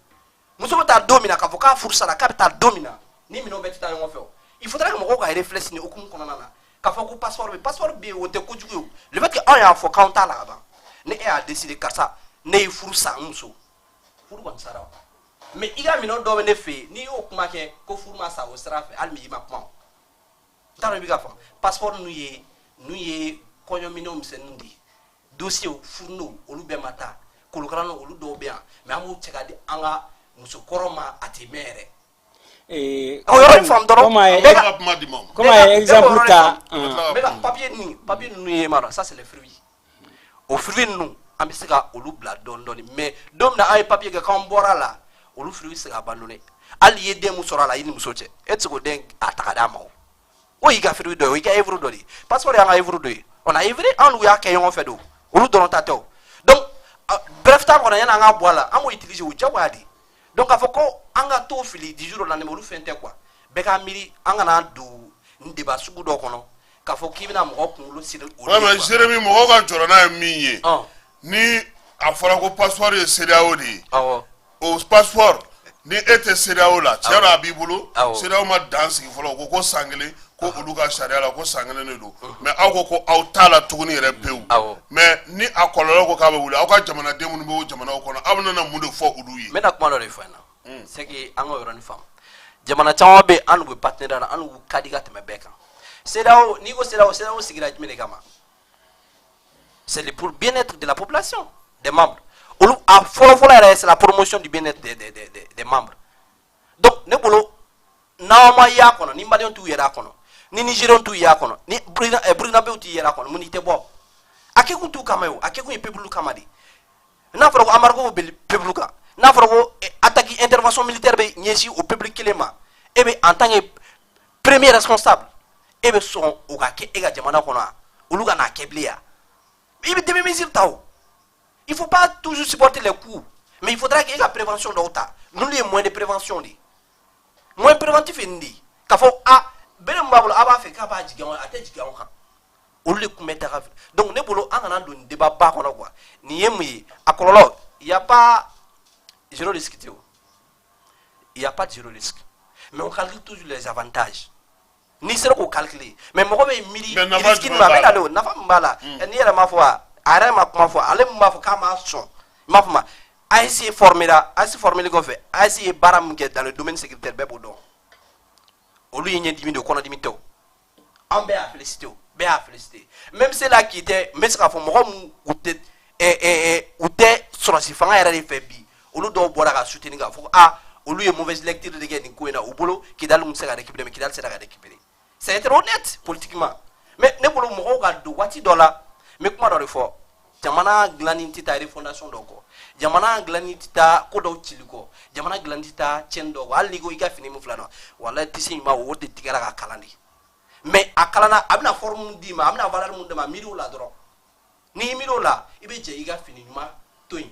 muso ta domina ka voka furu sara ka ta domina ni mi no be ta yo feu il faudrait que mon gars réfléchisse ni aucun konana ka fa ko passeport bi o te ko jugu le fait que on ya fo counter là bas ne e a décidé ka ça ne furu sa muso furu kon sara mais iga mi no do ne fe ni o kuma ke ko furu ma sa o sara fe al mi ma kuma taro bi ga fa passeport nu ye konyo mi no mi se nundi dossier furu no olu be mata ko lu karano olu do bien mais amu cheka di anga muso koroma atimere comment exemple ta papier ni mara ça c'est les fruits au fruit nous ambisika olu bla don mais dom na ay papier ga kan bora la olu fruit sera abandonné ali yede musora la yini musoche etiko den atakada ma o yiga fruit do yiga evro do parce que on a evro do on a evre en ya kay on fait do olu don tato donc bref temps on a yana nga boala amo utiliser o jawadi donc a foko anga to fili di jour la ne molu fente quoi be ka miri anga na du ndeba sugu do kono ka fo kibina mo ko lu sir o ouais mais Jérémy mo ko joro na miye ni afara ko passeport e CEDEAO di o passeport ni ete CEDEAO la tiara bibulu CEDEAO ma danse ki folo ko sangle ko oluga sharia la ko sangle ne do mais aw ko aw tala tuguni repew mais ni akololo ko ka be wuli aw ka jamana demu be jamana ko na abna na mudo fo ulu yi mais na kuma lo le fana c'est que ango yorani fam jamana chawa be anu be partenaire anu kadiga te mebeka CEDEAO ni ko CEDEAO sigira jmene kama c'est pour bien-être de la population des membres olu a folo c'est la promotion du bien-être des membres donc ne bolo nawama ya kono ni malion tu yera kono ni nigerian tu ya kono ni burina be tu yera kono munite bo akeku tu kama yo akeku e pebulu kama di na foro amargo be pebulu ka na foro attaque intervention militaire be nyesi au public kilema et be en tant que premier responsable et be son o ka ke ega jamana kono oluga na keblia il be mesures taw il faut pas toujours supporter les coups mais il faudra qu'il y ait la prévention d'autres nous les moyens de prévention li moins préventif indi ka fo bele mbabolo aba fe ka ba jigan ate jigan ka olu le kumeta ka donc ne bolo an kana don débat ba kono quoi ni yemi akololo il y a pas zéro risque il y a pas de zéro risque mais on calcule toujours les avantages ni sera ko calculer mais mo ko be miri risque ma be dalo na fa mbala ni yera ma fo ara ma kuma fo ale ma fo ka ma son ma fo ma AIC formé qu'on fait AIC baram ke dans le domaine sécuritaire be bodo olu yenye dimi de kono dimi to ambe a féliciter même c'est là qui était mais ça fo mo ou te sur si fanga era fait bi olu do bora ka soutenir ga fo olu ye mauvaise lecture de geni ko na ubolo ki dal mu sega récupérer mais ki dal sega récupérer c'est être honnête politiquement mais ne bolo mo ga do wati dola mais kuma do fo jamana glani tita refondation doko jamana glani tita ko do chiliko jamana glani tita chendo ali go iga fini mu flano wala tisi ma wo de tigara ka kalandi mais akalana abna forme di ma abna valeur mu de ma miro la dro ni miro la ibe je iga fini ma toy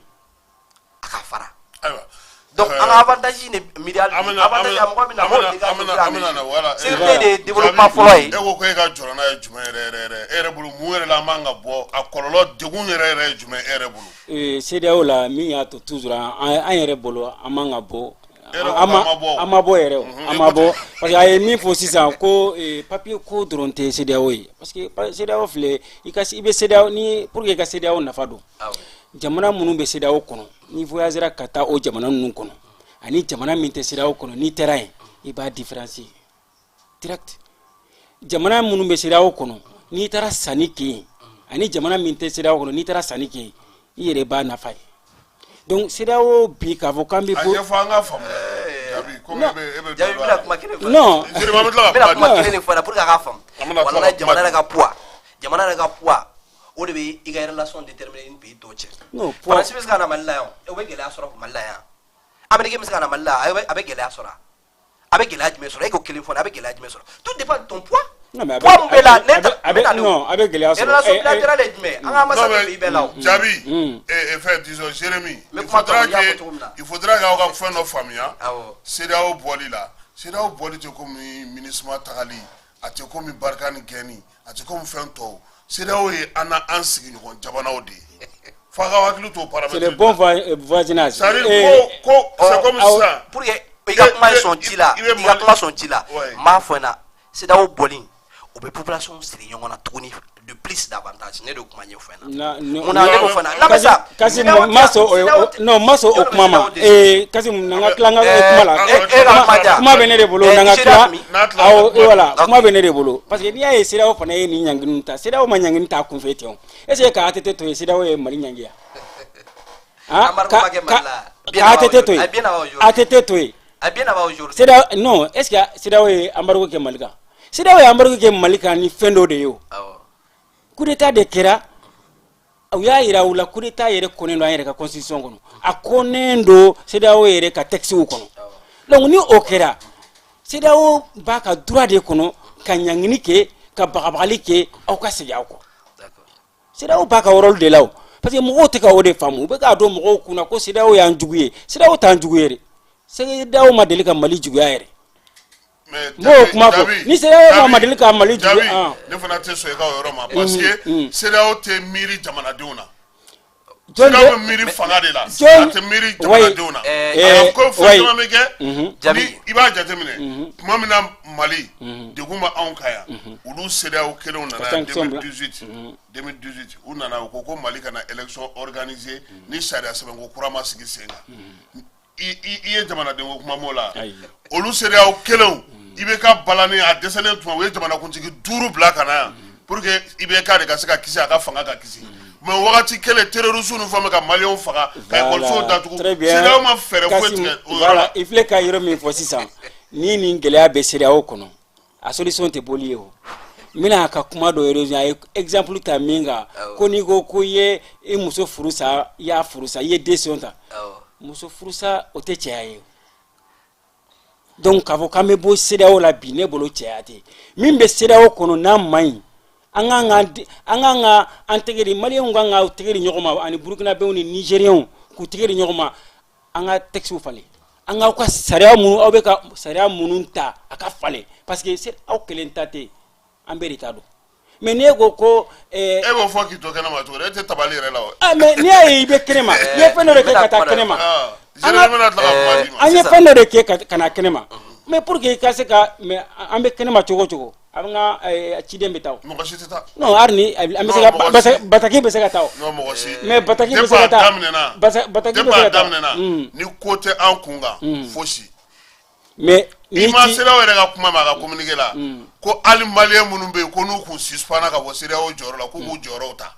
aka fara donc en avantage ne milliard avantage am ko na mo de ga amana wala c'est de développement folloy e ko ka jorona e juma ere bulu mu ere la manga bo akololo de gun ere juma ere bulu CEDEAO la mi ya to toujours an ere bolo amanga bo amabo ere amabo parce que ay mi fo sisan ko papier ko dronte CEDEAO parce que CEDEAO fle ikasi ibe CEDEAO ni pour que ka CEDEAO nafa do jamana munun be CEDEAO kono ni voyagera kata o jamana nunun kono ani jamana min tɛ CEDEAO kɔnɔ n'i taara yen i b'a différencier direct jamana minnu bɛ CEDEAO kɔnɔ n'i taara sanni kɛ yen ani jamana min tɛ CEDEAO kɔnɔ n'i taara sanni kɛ yen i yɛrɛ b'a nafa ye donc CEDEAO bi k'a fɔ k'an bɛ bɔ. a ɲɛfɔ an ka faamu Jabi komi e bɛ Jabi bɛna kuma kelen fɔ non bɛna kuma kelen de fɔ la pour que a ka faamu wala jamana yɛrɛ ka poids o de bɛ i ka relation déterminer ni pays tɔw cɛ non Faransi bɛ se ka na Mali la yan o bɛ gɛlɛya sɔrɔ Mali la yan Amérique bɛ se ka na Mali la a bɛ gɛlɛya sɔrɔ a bɛ gɛlɛya jumɛn sɔrɔ e ko kelen fɔ a bɛ gɛlɛya jumɛn sɔrɔ tout dépend de ton poids poids mun bɛ la non a bɛ gɛlɛya sɔrɔ relation bilatérale ye jumɛn an ka masa bɛ bɛɛ la o Jabi fɛn disons Jérémy il faudra k'aw ka fɛn dɔ faamuya CEDEAO bɔli la CEDEAO bɔli tɛ komi MINUSMA tagali a tɛ komi barika ni gɛnni a tɛ komi fɛn tɔw CEDEAO ye an sigiɲɔgɔn jamanaw de ye f'a ka hakili to paramètre c'est le bon voisinage c'est comme ça pour que i ka kuma sɔn ci la n b'a fɔ na CEDEAO bɔli o bɛ population siri ɲɔgɔn na tuguni de plus davantage ne de kuma ɲɛfɔ na munna ne ko fana lamɛsa Kasim maso o kuma ma Kasim nanga kilanga kuma la kuma bɛ ne de bolo nanga kila voilà kuma bɛ ne de bolo parce que n'i y'a ye CEDEAO fana ye ni ɲangini ta CEDEAO ma ɲangini ta kun fɛ ten est ce que ka ATT to ye CEDEAO ye Mali ɲangiya ka ATT to ye ATT to ye CEDEAO non est ce que CEDEAO ye embargo kɛ Mali kan CEDEAO ye embargo kɛ Mali kan ni fɛn dɔ de ye o coup d'état de kɛra u y'a yira u la coup d'état yɛrɛ kɔnnen don an yɛrɛ ka constitution kɔnɔ a kɔnnen don CEDEAO yɛrɛ ka textew kɔnɔ donc ni o kɛra CEDEAO b'a ka droit de kɔnɔ ka ɲangini kɛ ka bagabagali kɛ aw ka segin aw kɔ CEDEAO b'a ka rôle de la o parce que mɔgɔw tɛ ka o de faamu u bɛ k'a dɔn mɔgɔw kunna ko CEDEAO y'an jugu ye CEDEAO t'an jugu ye dɛ CEDEAO ma deli ka Mali juguya yɛrɛ bon kuma fɔ ni CEDEAO ma deli ka Mali juguya ne fana tɛ sɔn i ka o yɔrɔ ma parce que CEDEAO tɛ miiri jamanadenw na CEDEAO bɛ miiri fanga de la a tɛ miiri jamanadenw na ko fɛn caman bɛ kɛ ni i b'a jateminɛ tuma min na Mali degun bɛ anw kan yan olu CEDEAO kelenw nana yan 2018 u nana u ko ko Mali kana élection organiser ni sariya sɛbɛnko kura ma sigi sen kan i ye jamanaden ko kuma m'o la olu CEDEAO kelenw IBK balani a dɛsɛlen tuma u ye jamanakuntigi 5 bila ka na yan pour que IBK de ka se ka kisi a ka fanga ka kisi mais wagati kelen terroristes ni fɛnw bɛ ka maliyɛnw faga ka école datugu CEDEAO ma fɛɛrɛ foyi tigɛ o yɔrɔ la i filɛ ka yɔrɔ min fɔ sisan ni nin gɛlɛya bɛ CEDEAO kɔnɔ a solution tɛ boli ye o n bɛna ka kuma dɔ yɛrɛ a ye exemple ta min kan ko n'i ko ko i ye i muso furu sa i y'a furu sa i ye décision ta muso furusa o tɛ cɛya ye donc k'a fɔ k'an bɛ bɔ CEDEAO la bi ne bolo cɛya tɛ min bɛ CEDEAO kɔnɔ n'a ma ɲi an kan ka an tɛgɛ di maliyɛnw kan ka tɛgɛ di ɲɔgɔn ma ani burkinabɛnw ni nigériens k'u tɛgɛ di ɲɔgɔn ma an ka textes falen an k'aw ka sariya minnu aw bɛ ka sariya minnu ta a ka falen parce que aw kelen ta tɛ an bɛɛ de ta dɔn mais n'e ko e b'o fɔ k'i to kɛnɛma cogo di e tɛ tabali yɛrɛ la o mais n'i y'a ye i bɛ kɛnɛma i ye fɛn dɔ de kɛ ka taa kɛnɛma an ye fɛn dɔ de kɛ ka na kɛnɛma mais pour que i ka se ka mais an bɛ kɛnɛma cogo o cogo an ka ciden bɛ taa mɔgɔ si tɛ taa non hali ni an bɛ se ka bataki bɛ se ka taa non mɔgɔ si mais bataki bɛ se ka taa bataki bɛ se ka taa ni ko tɛ an kun kan fosi mais i ma CEDEAO yɛrɛ ka kuma ma a ka communiqué la ko hali maliyɛn minnu bɛ yen ko n'u kun suspendra ka bɔ CEDEAO jɔyɔrɔ la k'u k'u jɔyɔrɔw ta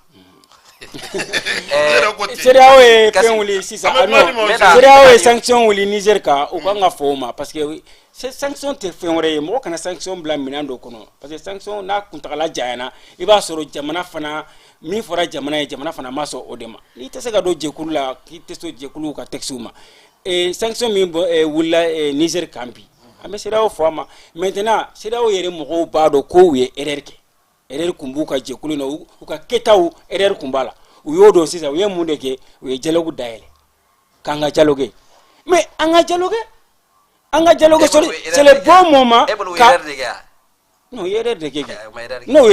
CEDEAO ye fɛn wuli sisan CEDEAO ye sanction wuli Niger kan o kan ka fɔ o ma parce que sanction tɛ fɛn wɛrɛ ye mɔgɔ kana sanction bila minɛn dɔ kɔnɔ parce que sanction n'a kuntagala janyana i b'a sɔrɔ jamana fana min fɔra jamana ye jamana fana ma sɔn o de ma n'i tɛ se ka don jɛkulu la k'i tɛ sɔn jɛkuluw ka textes ma sanction min wulila Niger kan bi an bɛ CEDEAO fɔ a ma maintenant CEDEAO yɛrɛ mɔgɔw b'a dɔn ko u ye erreur kɛ erreur kun b'u ka jɛkulu na u ka kɛtaw erreur kun b'a la u y'o dɔn sisan u ye mun de kɛ u ye dialogue dayɛlɛ k'an ka dialogue mais an ka dialogue c'est le bon moment non u ye erreur de kɛ non u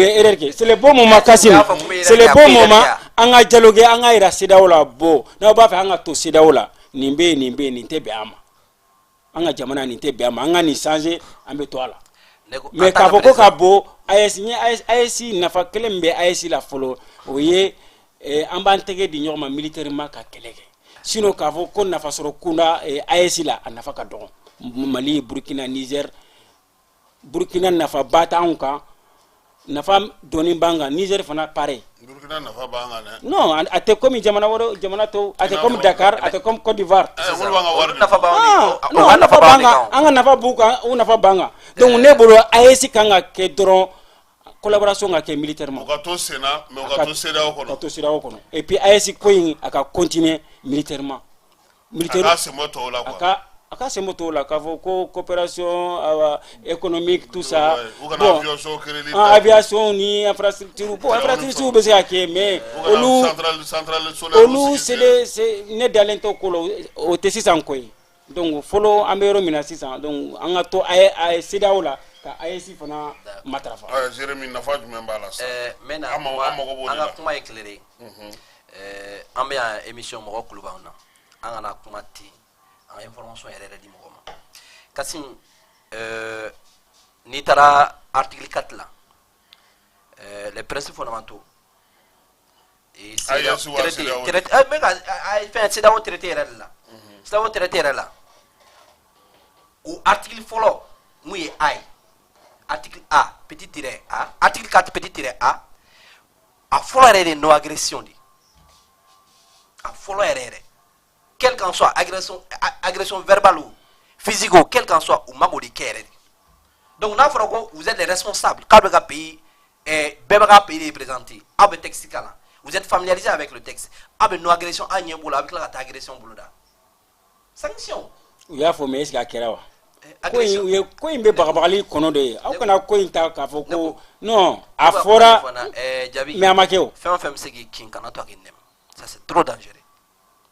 ye erreur kɛ c'est le bon moment Kasim c'est le bon moment an ka dialogue an ka yira CEDEAO la bon n'aw b'a fɛ an ka to CEDEAO la nin bɛ yen nin tɛ bɛn an ma an ka jamana nin tɛ bɛn an ma an ka nin changer an bɛ to a la mais k'a fɔ ko ka bɔ AES nafa kelen min bɛ AES la fɔlɔ o ye an b'an tɛgɛ di ɲɔgɔn ma militairement ka kɛlɛ kɛ sinon k'a fɔ ko nafa sɔrɔ kunda AES la a nafa ka dɔgɔ. Mali, Burkina, Niger, Burkina nafa ba t'anw kan, nafa dɔɔni b'an kan, Niger fana pareil. Burkina nafa b'an kan dɛ. Non, a tɛ comme jamana wɛrɛ jamana tɔw, a tɛ comme Dakar, a tɛ comme Côte d'Ivoire. Olu b'an ka wari de. nafa b'anw de. Non, nafa b'an kan, an ka nafa b'u kan, u nafa b'an kan. Donc ne bolo AES kan ka kɛ dɔrɔn collaboration ka kɛ militairement. U ka to Sénat, mais u ka to CEDEAO kɔnɔ. Ka to CEDEAO kɔnɔ. Et puis AES ko in a ka continuer militairement. A ka sɛmɔ tɔw la quoi. A ka sɛmɔ tɔw la k'a fɔ ko coopération économique tout ça. U kana aviation créer. Aviation ni infrastructure. Bon, infrastructure bɛ se ka kɛ mais olu c'est ne dalen tɛ ko la o tɛ sisan ko ye. Donc fɔlɔ an bɛ yɔrɔ min na sisan donc an ka to CEDEAO la ka AES fana matarafa. Jérémy nafa jumɛn b'a la sisan? An ka kuma ye tile de an bɛ yan émission mɔgɔ kulo b'anw na an kana kuma ten an ka information yɛrɛ di mɔgɔ ma Kasim n'i taara article 4 la les principes fondamentaux CEDEAO traité yɛrɛ de la CEDEAO traité yɛrɛ la o article fɔlɔ mun ye A ye article A petit tiret A article 4 petit tiret A a fɔlɔ yɛrɛ de non agression de a fɔlɔ yɛrɛ quelle qu'en soit agression verbale ou physique ou quelle qu'en soit ou mago de kɛ yɛrɛ de donc n'a fɔra ko vous êtes les responsables k'a bɛ ka pays bɛɛ bɛ ka pays de présenter aw bɛ texte kalan vous êtes familiarisé avec le texte aw bɛ non agression a ɲɛ bolo a bɛ tila ka taa agression bolo da sanction u y'a fɔ mais est-ce que a kɛra wa ko in bɛ bagabagali kɔnɔ de ye aw kana ko in ta k'a fɔ ko non a fɔra mais a ma kɛ o fɛn o fɛn bɛ se k'i kin kana to a k'i nɛmɛ ça c'est trop dangereux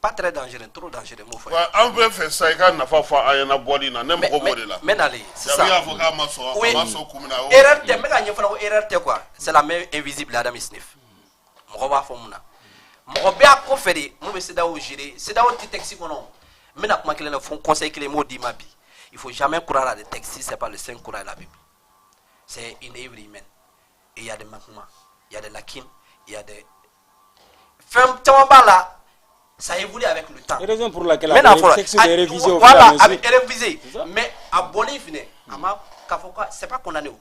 pas très dangereux trop dangereux m'o fɔ ye an bɛ fɛ sa i ka nafa fɔ an ɲɛna bɔli in na ne mago b'o de la n bɛ nalen sisan Jabi y'a fɔ k'a ma sɔn kun min na erreur tɛ n bɛ ka ɲɛfɔ ko erreur tɛ quoi c'est la main invisible Adam Smith mɔgɔ b'a fɔ mun na mɔgɔ bɛ a kɔfɛ de mun bɛ CEDEAO gérer CEDEAO tɛ texte kɔnɔ n bɛna kuma kelen na fo conseil kelen m'o d'i ma bi il faut jamais croire à des textes si c'est pas le Saint Coran et la Bible c'est une œuvre humaine et il y a des manquements il y a des lacunes il y a des fɛn caman b'a la ça évolue avec le temps. Raison pour laquelle le texte est révisé au fur et à voilà, mesure. avec révisé. Mais à Bolivie, c'est pas condamné.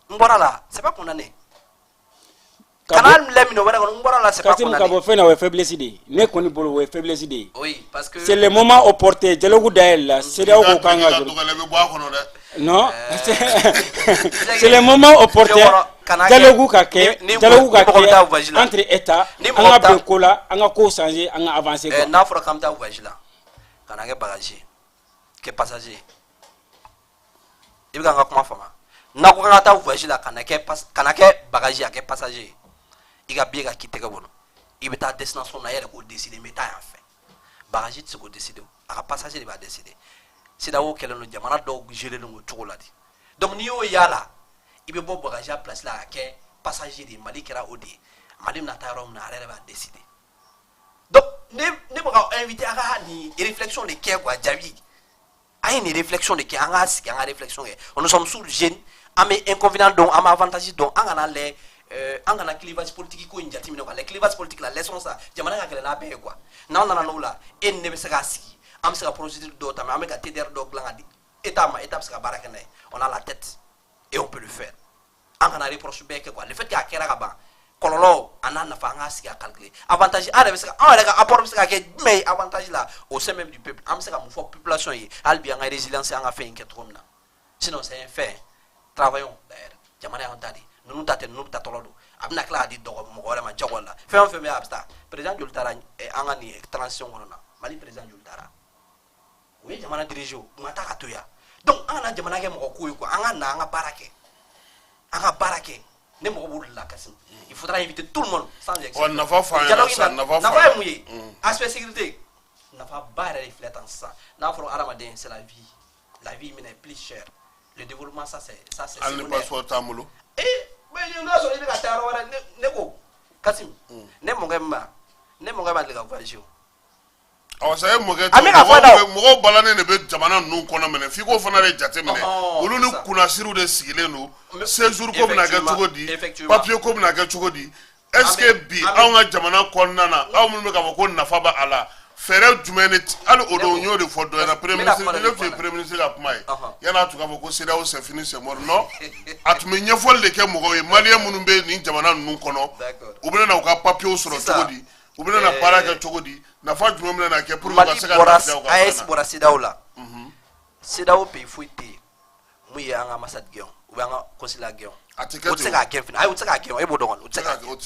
Voilà, c'est pas condamné. Canal Lemino, voilà, c'est pas condamné. Faiblesse idée. Ne connais pas faiblesse idée. Oui, parce que c'est le moment opportun. Dialogue d'elle, c'est là où on gagne. Non, c'est le moment opportun. Dialogue entre États, on a beaucoup là, on a quoi changer, on a avancé. N'a fɔra k'an bɛ taa voyage la, ka na kɛ bagager, kɛ passager. I bɛ ka n ka kuma faamu. N'a ko k'an ka taa voyage la, ka na kɛ bagager, a kɛ passager. I ka billet ka k'i tɛgɛ bolo. I bɛ taa destination na, i yɛrɛ k'o décider, n bɛ taa yan fɛ. Bagager tɛ se k'o décider, a ka passager de b'a décider. CEDEAO kɛlen don jamana dɔw gérer len o cogo la de. Donc n'i y'o y'a la, i bɛ bɔ bagager place la ka kɛ passager de ye, Mali kɛra o de ye. Mali bɛna taa yɔrɔ min na, a yɛrɛ b'a décider. Donc ne bɛ ka invité a ka nin réflexion de kɛ quoi Jabi. A ye nin réflexion de kɛ, an ka sigi an ka réflexion kɛ. Nous sommes sous jeunes, an bɛ inconvénient dɔn, an bɛ avantage dɔn, an kana lajɛ an kana clivage politique ko in jateminɛ quoi. Les clivages politiques la laissons ça. Jamana ka gɛlɛn n'a bɛɛ ye quoi. N'an nana n'o la, e ni ne bɛ se k'a sigi. An bɛ se ka procédure dɔw ta, mais an bɛ ka TDR dɔw dilan ka di État ma, État bɛ se ka baara kɛ n'a ye. On a la tête et on peut le faire. An kana reproche bɛɛ kɛ quoi. Le fait que a kɛra ka ban, kɔlɔlɔ a n'a nafa an k'a sigi a calculer. Avantage an yɛrɛ bɛ se ka an yɛrɛ ka apport bɛ se ka kɛ jumɛn ye avantage la au sein même du peuple. An bɛ se ka mun fɔ population ye hali bi an ka résilience an ka fɛn in kɛ cogo min na. Sinon c'est un fait. Travaillons d'ailleurs. Jamana y'an ta de. Ninnu ta tɛ ninnu bɛ taa tɔlɔ don. A bɛna tila k'a di mɔgɔ wɛrɛ ma jagoya la. Fɛn o fɛn bɛ yen a bɛ taa. Président joli taara an ka nin transition kɔnɔ na. Mali président joli taara. O ye jamana dirige o. U ma taa ka to yan. Donc an kana jamana kɛ mɔgɔ ko ye quoi. An ka na an ka baara kɛ. An ka baara kɛ. Ne mɔgɔ b'o de la Kasim. Il faudra inviter tout le monde sans exception. Nafa fa ɲɛna sa nafa fa. Nafa ye mun ye? Aspect sécurité. Nafa ba yɛrɛ de filɛ tan sisan. N'a fɔra hadamaden c'est la vie. La vie minɛ plus cher. Le développement ça c'est hali ni passeport t'an bolo. Mais n'a sɔrɔ i bɛ ka taa yɔrɔ wɛrɛ ne ko Kasim. Ne mɔkɛ ma deli ka voyage o. Awɔ sa ye mɔkɛ mɔgɔw balannen de bɛ jamana ninnu kɔnɔ minɛ f'i k'o fana de jateminɛ olu ni kunnasiriw de sigilen don séjour ko bɛna kɛ cogo di papier ko bɛna kɛ cogo di est ce que bi anw ka jamana kɔnɔna na aw minnu bɛ k'a fɔ ko nafa b'a la fɛɛrɛ jumɛn de hali o don y'o de fɔ dɔ ɲɛna premier ministre ne tun ye premier ministre ka kuma ye yan'a tun k'a fɔ ko CEDEAO c'est fini c'est mort non a tun bɛ ɲɛfɔli de kɛ mɔgɔw ye maliyɛn minnu bɛ nin jamana ninnu kɔnɔ u bɛna u ka papiyew sɔrɔ cogo di u bɛna baara kɛ cogo di nafa jumɛn bɛna kɛ pour que u ka se ka lafiya u ka AES bɔra CEDEAO la CEDEAO pays foyi tɛ yen mun ye an ka ambassade gɛn ou bien an ka consulat gɛn a tɛ kɛ o tɛ se k'a gɛn fana ayi o tɛ se k'a gɛn e b'o dɔn kɔni o tɛ se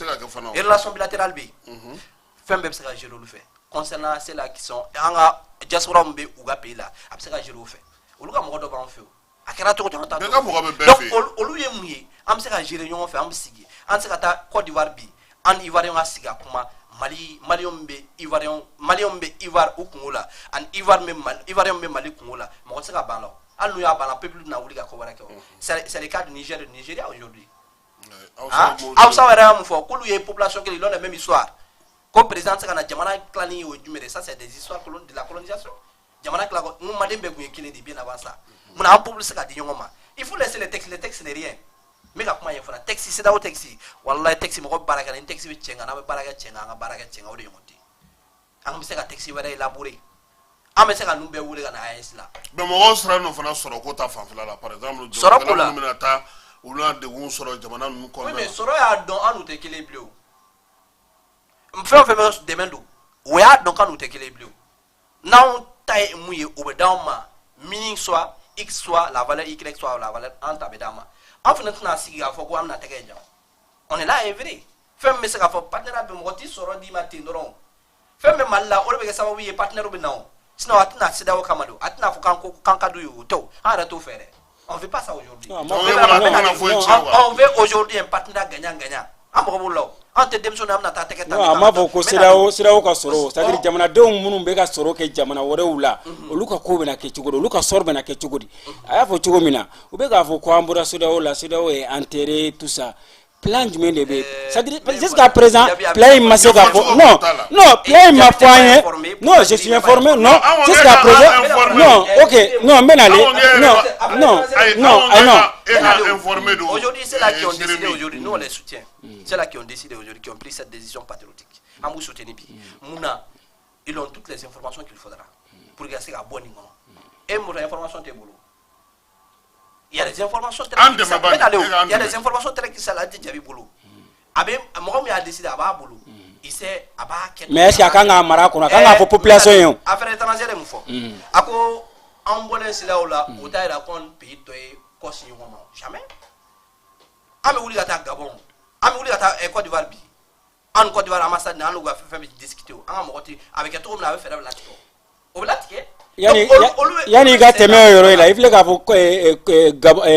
k'a kɛ fana relation bilatérale bɛ yen fɛn bɛɛ bɛ se ka gérer olu fɛ concernant ceux-là qui sont an ka diaspora min bɛ u ka pays la a bɛ se ka gérer o fɛ olu ka mɔgɔ dɔ b'an fɛ o a kɛra cogo cogo bɛɛ ka mɔgɔ bɛ bɛɛ fɛ donc olu ye mun ye an bɛ se ka gérer ɲɔgɔn fɛ an bɛ sigi an tɛ se ka taa Côte d'Ivoire bi an ni Ivoirien ka sigi a kuma maliyɛnw min bɛ Ivoire u kungo la ani Ivoirien min bɛ Mali kungo la mɔgɔ tɛ se ka ban la hali n'u y'a ban peuple bɛna wuli ka ko wɛrɛ kɛ o c'est le cas du Niger et du Nigeria aujourd'hui Hausa yɛrɛ y'a mun fɔ k'olu ye population kelen ils ont la même histoire ko président tɛ se ka na jamana tilali ye o jumɛn de ça c'est des histoires de la colonisation jamana tila ko n maliyɛn bɛɛ tun ye kelen de bien avant ça munna an peuple se ka di ɲɔgɔn ma il faut laisser les textes c'est rien n bɛ ka kuma ye fana texte CEDEAO texte walayi texte mɔgɔ bɛ baara kɛ ni texte bɛ cɛn kan n'an bɛ baara kɛ cɛn kan an ka baara kɛ cɛn kan o de ɲɔgɔn tɛ an bɛ se ka texte wɛrɛ élaborer an bɛ se ka ninnu bɛɛ wele ka na AES la mais mɔgɔw sera n'o fana sɔrɔ ko ta fanfɛla la par exemple sɔrɔ ko la minnu bɛna taa olu na degun sɔrɔ jamana ninnu kɔnɔna oui mais sɔrɔ y'a dɔn an n'u tɛ kelen ye bilen o fɛn o fɛn bɛ dɛmɛ don o y'a dɔn k'an n'u tɛ kelen ye bilen o n'anw ta ye mun ye o bɛ d'anw ma min soit x soit la valeur y soit la valeur an ta bɛ d'an ma an fana tɛna sigi k'a fɔ ko an bɛna tɛgɛ jan on est là c'est vrai fɛn min bɛ se k'a fɔ partenaire bɛ mɔgɔ t'i sɔrɔ d'i ma ten dɔrɔn fɛn bɛ Mali la o de bɛ kɛ sababu ye partenaire bɛ na o sinon a tɛna CEDEAO kama don a tɛna fɔ k'an ka d'u ye o tɛ o an yɛrɛ t'o fɛ dɛ on veut pas ça aujourd'hui on veut aujourd'hui un partenaire gagnant-gagnant an mɔgɔ b'o la o an tɛ denmisɛnw an bɛna taa tɛgɛ ta a m'a fɔ ko CEDEAO ka sɔrɔ c'est-à-dire jamanadenw minnu bɛ ka sɔrɔ kɛ jamana wɛrɛw la olu ka ko bɛna kɛ cogo di olu ka sɔrɔ bɛna kɛ cogo di a y'a fɔ cogo min na u bɛ k'a fɔ ko an bɔra CEDEAO la CEDEAO est enterré tout ça plan jumɛn de bɛ c'est-à-dire jusqu'à présent plan in ma se ka fɔ non plan in ma fɔ an ye non je suis informé non jusqu'à présent non ok non n bɛ nale non aujourd'hui c'est là qui ont décidé aujourd'hui nous on les soutient c'est là qui ont décidé aujourd'hui qui ont pris cette décision patriotique an b'u soutenir bi mun na ils ont toutes les informations qu'il faudra pour que se ka bɔ nin kɔnɔ e mun information t'e bolo il y a des informations très il y a des informations très qui ça la dit jabi bolo abe mɔgɔ min y'a décidé a b'a bolo il sait a b'a kɛ mais est-ce que a kan ka mara kɔnɔ a kan ka fɔ population ye affaire étrangère mun fɔ a ko an bɔlen CEDEAO la o t'a yira ko pays dɔ ye kɔ si ɲɔgɔn ma jamais an bɛ wuli ka taa Gabon an bɛ wuli ka taa Côte d'Ivoire bi an Côte d'Ivoire ambassade an n'u ka fɛn bɛ discuter an ka mɔgɔ tɛ a bɛ kɛ cogo min na a bɛ fɛɛrɛ bɛ latigɛ o bɛ latigɛ yani ka tɛmɛ o yɔrɔ la i filɛ k'a fɔ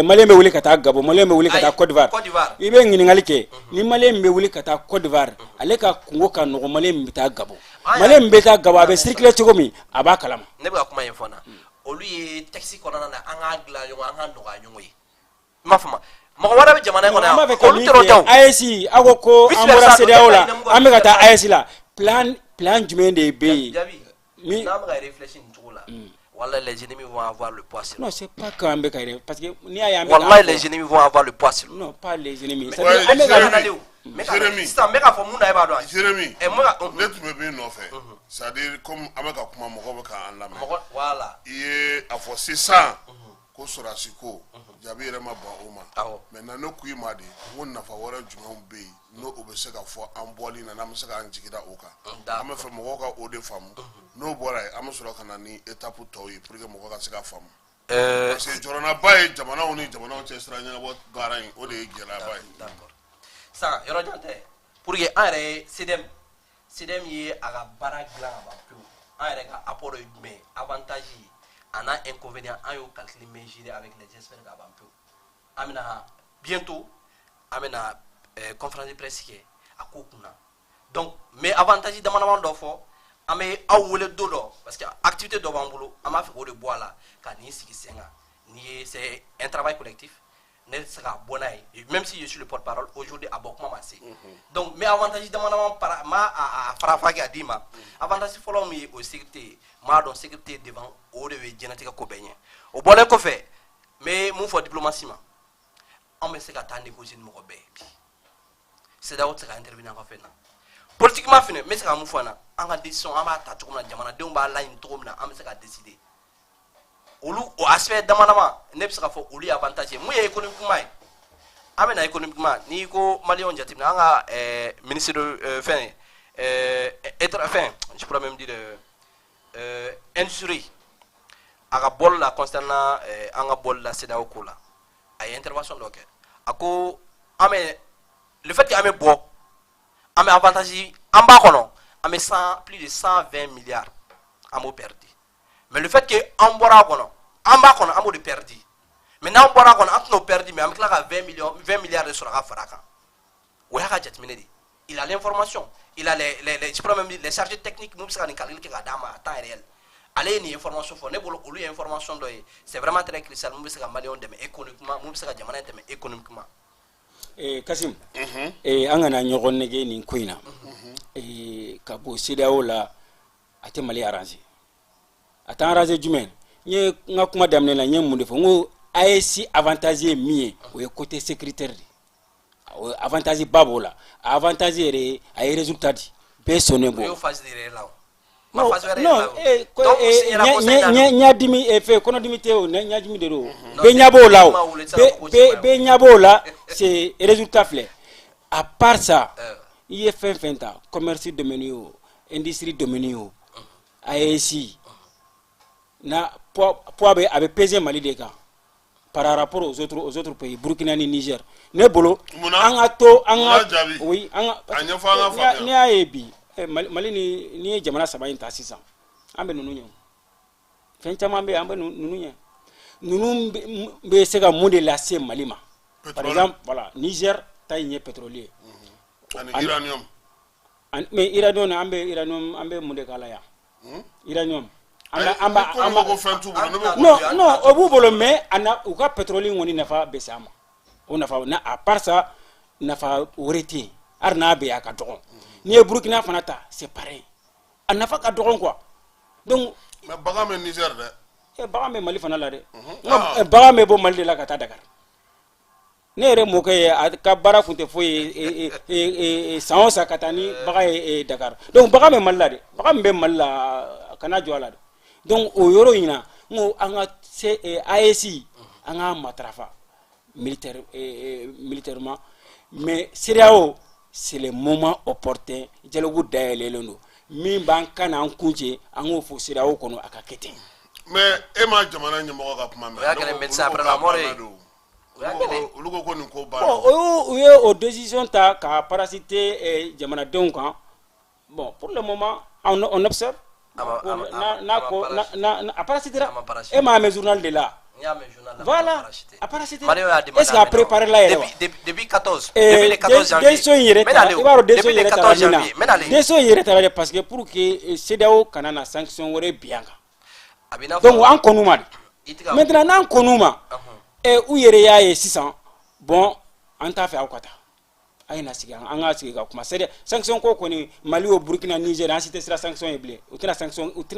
maliyɛn bɛ wuli ka taa Gabon maliyɛn bɛ wuli ka taa Côte d'Ivoire i bɛ ɲininkali kɛ ni maliyɛn bɛ wuli ka taa Côte d'Ivoire ale ka kungo ka nɔgɔ maliyɛn bɛ taa Gabon maliyɛn min bɛ taa Gabon a bɛ circuler cogo min a b'a kalama ne bɛ ka kuma in fɔ na olu ye taxi kɔnɔna na an k'a dilan ɲɔgɔn an k'a nɔgɔya ɲɔgɔn ye n m'a faamu mɔgɔ wɛrɛ bɛ jamana kɔnɔ yan olu tɛ o dɔn AES aw ko an bɔra CEDEAO la an bɛ ka taa AES la plan jumɛn de bɛ yen n'a bɛ ka réfléchir nin cogo la wallahi les ennemis vont avoir le poids sur non c'est pas quand bɛ ka yɛrɛ parce que n'i y'a ye an bɛ wallahi les ennemis vont avoir le poids sur non pas les ennemis sisan n bɛ ka fɔ mun na e b'a dɔn Jérémy ne tun bɛ min nɔfɛ c'est-à-dire comme an bɛ ka kuma mɔgɔw bɛ k'an lamɛn voilà i ye a fɔ sisan ko sɔrɔdasi ko jaabi yɛrɛ ma ban o ma maintenant ne ko i ma de n ko nafa wɛrɛ jumɛnw bɛ yen n'o bɛ se ka fɔ an bɔli na n'an bɛ se k'an jigida o kan an bɛ fɛ mɔgɔw ka o de faamu n'o bɔra yen an bɛ sɔrɔ ka na ni étape tɔw ye pour que mɔgɔw ka se ka faamu parce que jɔrɔnaba ye jamanaw ni jamanaw cɛ sira ɲɛnabɔ baara in o de ye gɛlɛyaba ye d'accord sisan yɔrɔ jan tɛ pour que an yɛrɛ ye CEDEM ye a ka baara dilan ka ban pewu an yɛrɛ ka apport ye jumɛn avantage ye a n'a inconvénient an y'o calcul mesurer avec les experts ka ban pewu an bɛna bientôt an bɛna conférence de presse kɛ a ko kunna donc mais avantage damadama dɔ fɔ an bɛ aw wele don dɔ parce que activité dɔ b'an bolo an b'a fɛ k'o de bɔ a la ka nin sigi sen kan ni ye c'est un travail collectif ne tɛ se k'a bɔ n'a ye même si je suis le porte-parole aujourd'hui a bɔ kuma ma se donc mais avantage damadama ma a fara kɛ a d'i ma avantage fɔlɔ min ye o sécurité ye m'a dɔn sécurité devant o de bɛ diɲɛlatigɛ ko bɛɛ ɲɛ o bɔlen kɔfɛ n bɛ mun fɔ diplomatie ma an bɛ se ka taa négocier ni mɔgɔ bɛɛ ye bi CEDEAO tɛ se ka intervenir an ka fɛn na politiquement fini mais c'est ka mun fɔ na an ka décision an b'a ta cogo min na jamanadenw b'a laɲini cogo min na an bɛ se ka décider olu o aspect damadama ne bɛ se ka fɔ olu ye avantage ye mun ye économiquement ye an bɛ na économiquement n'i ko maliyɛnw jateminɛ an ka ministre de fɛn fɛn je pourrais même dire industrie a ka bɔli la concernant an ka bɔli la CEDEAO ko la a ye intervention dɔ kɛ a ko an bɛ le fait que an bɛ bɔ an bɛ avantage an b'a kɔnɔ an bɛ plus de 120 milliards an b'o perdu mais le fait que an bɔra a kɔnɔ an b'a kɔnɔ an b'o de perdu mais n'an bɔra a kɔnɔ an tɛn'o perdu mais an bɛ tila ka 20 milliards de sɔrɔ ka fara a kan o y'a ka jateminɛ de il a l'information il a je pourrais même dire les chargés techniques mun bɛ se ka nin calcul kɛ k'a d'a ma à temps réel ale ye nin information fɔ ne bolo olu ye information dɔ ye c'est vraiment très crucial mun bɛ se ka maliyɛnw dɛmɛ économiquement mun bɛ se ka jamana dɛmɛ économiquement. Kasim an kana ɲɔgɔn nege nin ko in na ka bɔ CEDEAO la a tɛ Mali arranger a t'an arranger jumɛn n ye n ka kuma daminɛ la n ye mun de fɔ n ko AES avantage ye min ye o ye côté sécuritaire de o avantage ba b'o la a avantage yɛrɛ a ye résultat di bɛɛ sɔnnen bɔ. o y'o phase de yɛrɛ la o. non ɲadimi fɛ kɔnɔdimi tɛ o ɲadimi de don bɛɛ ɲɛ b'o la o bɛɛ ɲɛ b'o la c'est résultat filɛ à part ça i ye fɛn fɛn ta commerce domaine o industrie domaine o AES na poids bɛ a bɛ peser Mali de kan par rapport aux autres pays Burkina ni Niger ne bolo an ka to an ka oui an ka ne y'a ye bi Mali ni ye jamana saba in ta sisan an bɛ ninnu ɲɛ fɛn caman bɛ an bɛ ninnu ɲɛ ninnu bɛ se ka mun de lase Mali ma par exemple voilà Niger ta in ye pétrole ye ani uranium mais uranium an bɛ mun de k'a la yan uranium non o b'u bolo mais u ka pétrole kɔni nafa bɛ s'an ma o nafa à part ça nafa wɛrɛ tɛ yen hali n'a bɛ yen a ka dɔgɔ n'i ye Burkina fana ta c'est pareil a nafa ka dɔgɔ quoi donc mais bagan bɛ Niger dɛ bagan bɛ Mali fana la dɛ bagan bɛ bɔ Mali de la ka taa Dakar ne yɛrɛ mɔkɛ ye a ka baara tun tɛ foyi ye san o san ka taa ni bagan ye Dakar donc bagan bɛ Mali la dɛ bagan min bɛ Mali la kana jɔ a la dɛ donc o yɔrɔ in na n ko an ka AES an ka matarafa militairement mais CEDEAO c'est le moment opportun dialogue dayɛlɛlen don min b'an kan n'an kun cɛ an k'o fɔ CEDEAO kɔnɔ a ka kɛ ten. mais e ma jamana ɲɛmɔgɔ ka kuma mɛn. o y'a kɛlen médecin après la mort ye. olu ko nin ko banna. bon u ye o décision ta ka parasiter jamanadenw kan bon pour le moment on observe. a parasitera e m'a mɛn journal de la. Voilà, a parasité. Est-ce qu'il a préparé là depuis 14 janvier. Parce que pour que CEDEAO kana na sanction wɛrɛ bien kan. Donc an kɔnnu ma de. Maintenant n'an kɔnnu ma u yɛrɛ y'a ye sisan bon an t'a fɛ aw ka taa. A ye na sigi an ka sigi ka kuma c'est sanction ko kɔni Mali o Burkina Niger an si tɛ sira sanction ye bilen u tɛna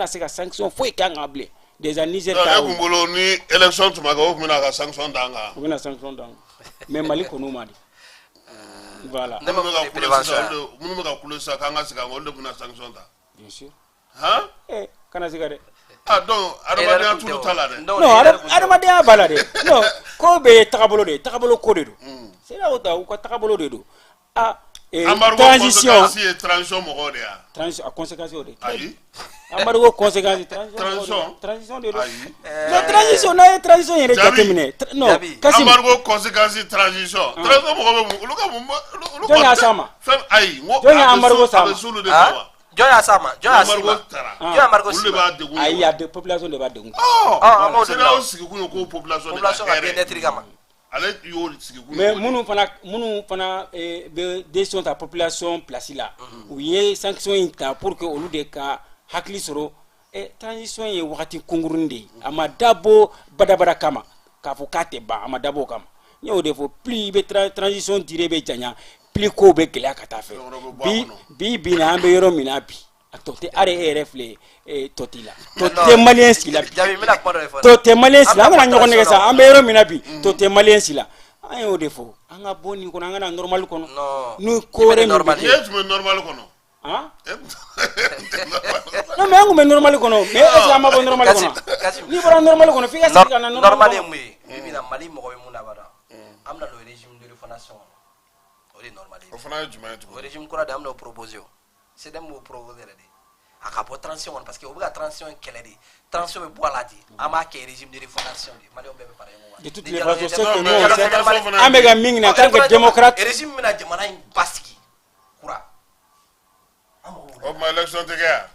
se ka sanction foyi kɛ an kan bilen. Déjà Niger ta o bolo ni élection tuma kɛ o tun bɛna ka sanction d'an kan. U bɛna sanction d'an mais Mali kɔnnu ma de. Voilà. minnu bɛ ka kule sisan k'an ka sigi an kan olu de bɛna sanction ta. Bien sûr. Han. Kana siga dɛ. Ah donc adamadenya tulu t'a la dɛ. Non adamadenya b'a la dɛ. Non ko bɛ tagabolo de tagabolo ko de don. C'est là où ta u ka tagabolo de don. Transition mɔgɔw de ya. Transition a conséquence o de. Ayi. Embargo conséquence transition de don. Non transition n'a ye transition yɛrɛ jateminɛ. Non kasi embargo conséquence transition. Transition mɔgɔ bɛ olu ka mun jɔn y'a s'a ma. Fɛn ayi n ko jɔn y'a embargo s'a ma. jɔn y'a s'a ma jɔn y'a s'i ma jɔn y'a embargo s'i ma. Ayi a de population de b'a degun. c'est là o sigi kun ye ko population de ka hɛrɛ. Ale y'o sigi kun. Mais minnu fana bɛ décision ta population place la u ye sanction in ta pour que olu de ka hakili sɔrɔ transition ye wagati kunkurunin de ye a ma dabɔ badabada kama k'a fɔ k'a tɛ ban a ma dabɔ o kama n y'o de fɔ plus i bɛ transition dire bɛ janya plus kow bɛ gɛlɛya ka taa fɛ bi na an bɛ yɔrɔ min na bi a tɔ tɛ hali e yɛrɛ filɛ tɔ t'i la tɔ tɛ maliyɛn si la bi tɔ tɛ maliyɛn si la an kana ɲɔgɔn nɛgɛ sa an bɛ yɔrɔ min na bi tɔ tɛ maliyɛn si la an y'o de fɔ an ka bɔ nin kɔnɔ an ka na normal kɔnɔ n'u ko wɛrɛ min bɛ kɛ. N'i ye tun bɛ normal kɔnɔ hein non mais on est normal kono mais est-ce que ama bon normal kono ni bara normal kono fi ka sikana normal e muy bibina mali mo ko mu na bara amna le régime de refondation o est normal o fana juma to o régime kura da amna proposition c'est dem mo proposer de aka po transition parce que o ga transition kele di transition be boala di ama ke régime de refondation di mali on be pare mo de toutes les façons c'est que nous amega mingi en tant que démocrate régime mina jamana baski kura o ma election te ga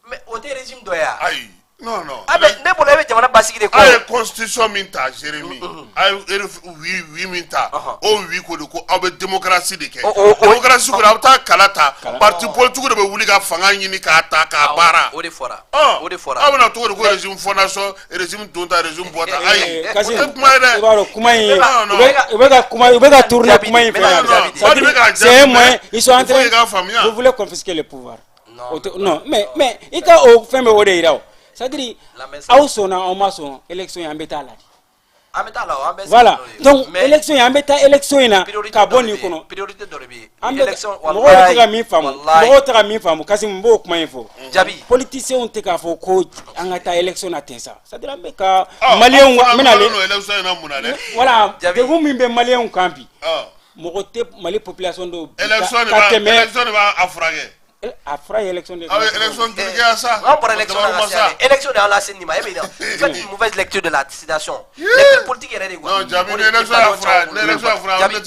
mais o te régime doya ay non abe ne bolo be jamana baski de ko ay constitution min ta Jérémy ay oui min ta o oui ko ko abe démocratie de ke démocratie ko abta kalata parti politique de be wuli ka fanga nyini ka ta ka bara o de fora abana to ko régime fondation régime donta régime bota ay kasi ibaro kuma yi ibega tourner kuma yi c'est moi ils sont en train vous voulez confisquer le pouvoir non mais ika o fembe o de irao c'est-à-dire aw sona aw ma son élection ya mbeta la voilà donc élection ya mbeta élection ina ka boni kono priorité de rebi élection wallahi mo taga mi famu kasi mbo kuma info jabi politicien te ka fo ko angata élection na tensa c'est-à-dire ambe ka malien menale élection na munale voilà de vous mimbe malien kampi mo te mali population do élection ba afrage afra élection de élection de ça on pour élection élection de la cinéma évident faites une mauvaise lecture de la situation les politiques est quoi non jabi élection afra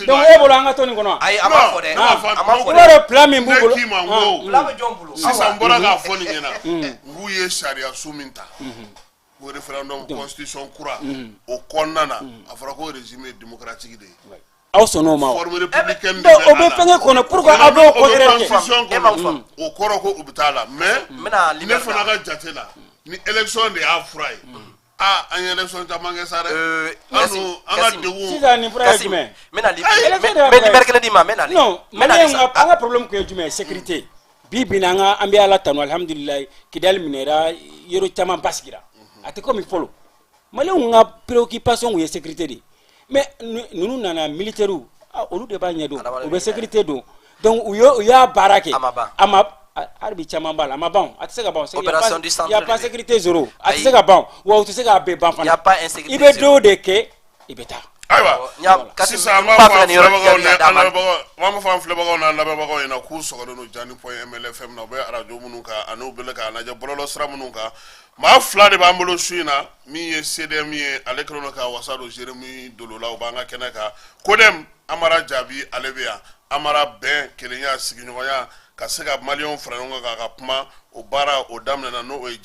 donc e bolo anga toni kono ay ama fode ama fode le plan min bubulo plan me jombulo sisa mbora ga foni nyena nguye sharia suminta ko référendum constitution kura o konnana afra ko régime démocratique de aw sono ma forme républicaine de o be fenge kono pourquoi abo contre o koro ko ubitala mais ne fana ga jatela ni élection de afray an élection ta mangé sare anu anga dewu sisa ni fura jume mena li merkele di ma mena li non mali anga problème ko jume sécurité bibi nanga ambi ala tanu alhamdulillah kidal minera yoro chama baskira ate ko mi folo mali nga préoccupation ou sécurité di mais nous nana militaire au lieu de bagnedo ou sécurité do donc ya barake ama arbi chama bala ama bon atse ga bon il y a pas sécurité zéro atse ga bon ou atse ga be ban il y a pas insécurité ibe do de ke ibeta aywa kasi sa ma fa fle bago na labe bago ina ku so no jani.mlfm na be radio munuka anu bele ka na je bololo sra munuka ma fla de bambolo suina mi ye cdm ye alekrono ka wasado Jérémy dolola o banga kenaka kodem amara jabi alebia amara ben kelenya siginyoya ka sega malion franonga ka kuma o bara o damna na no e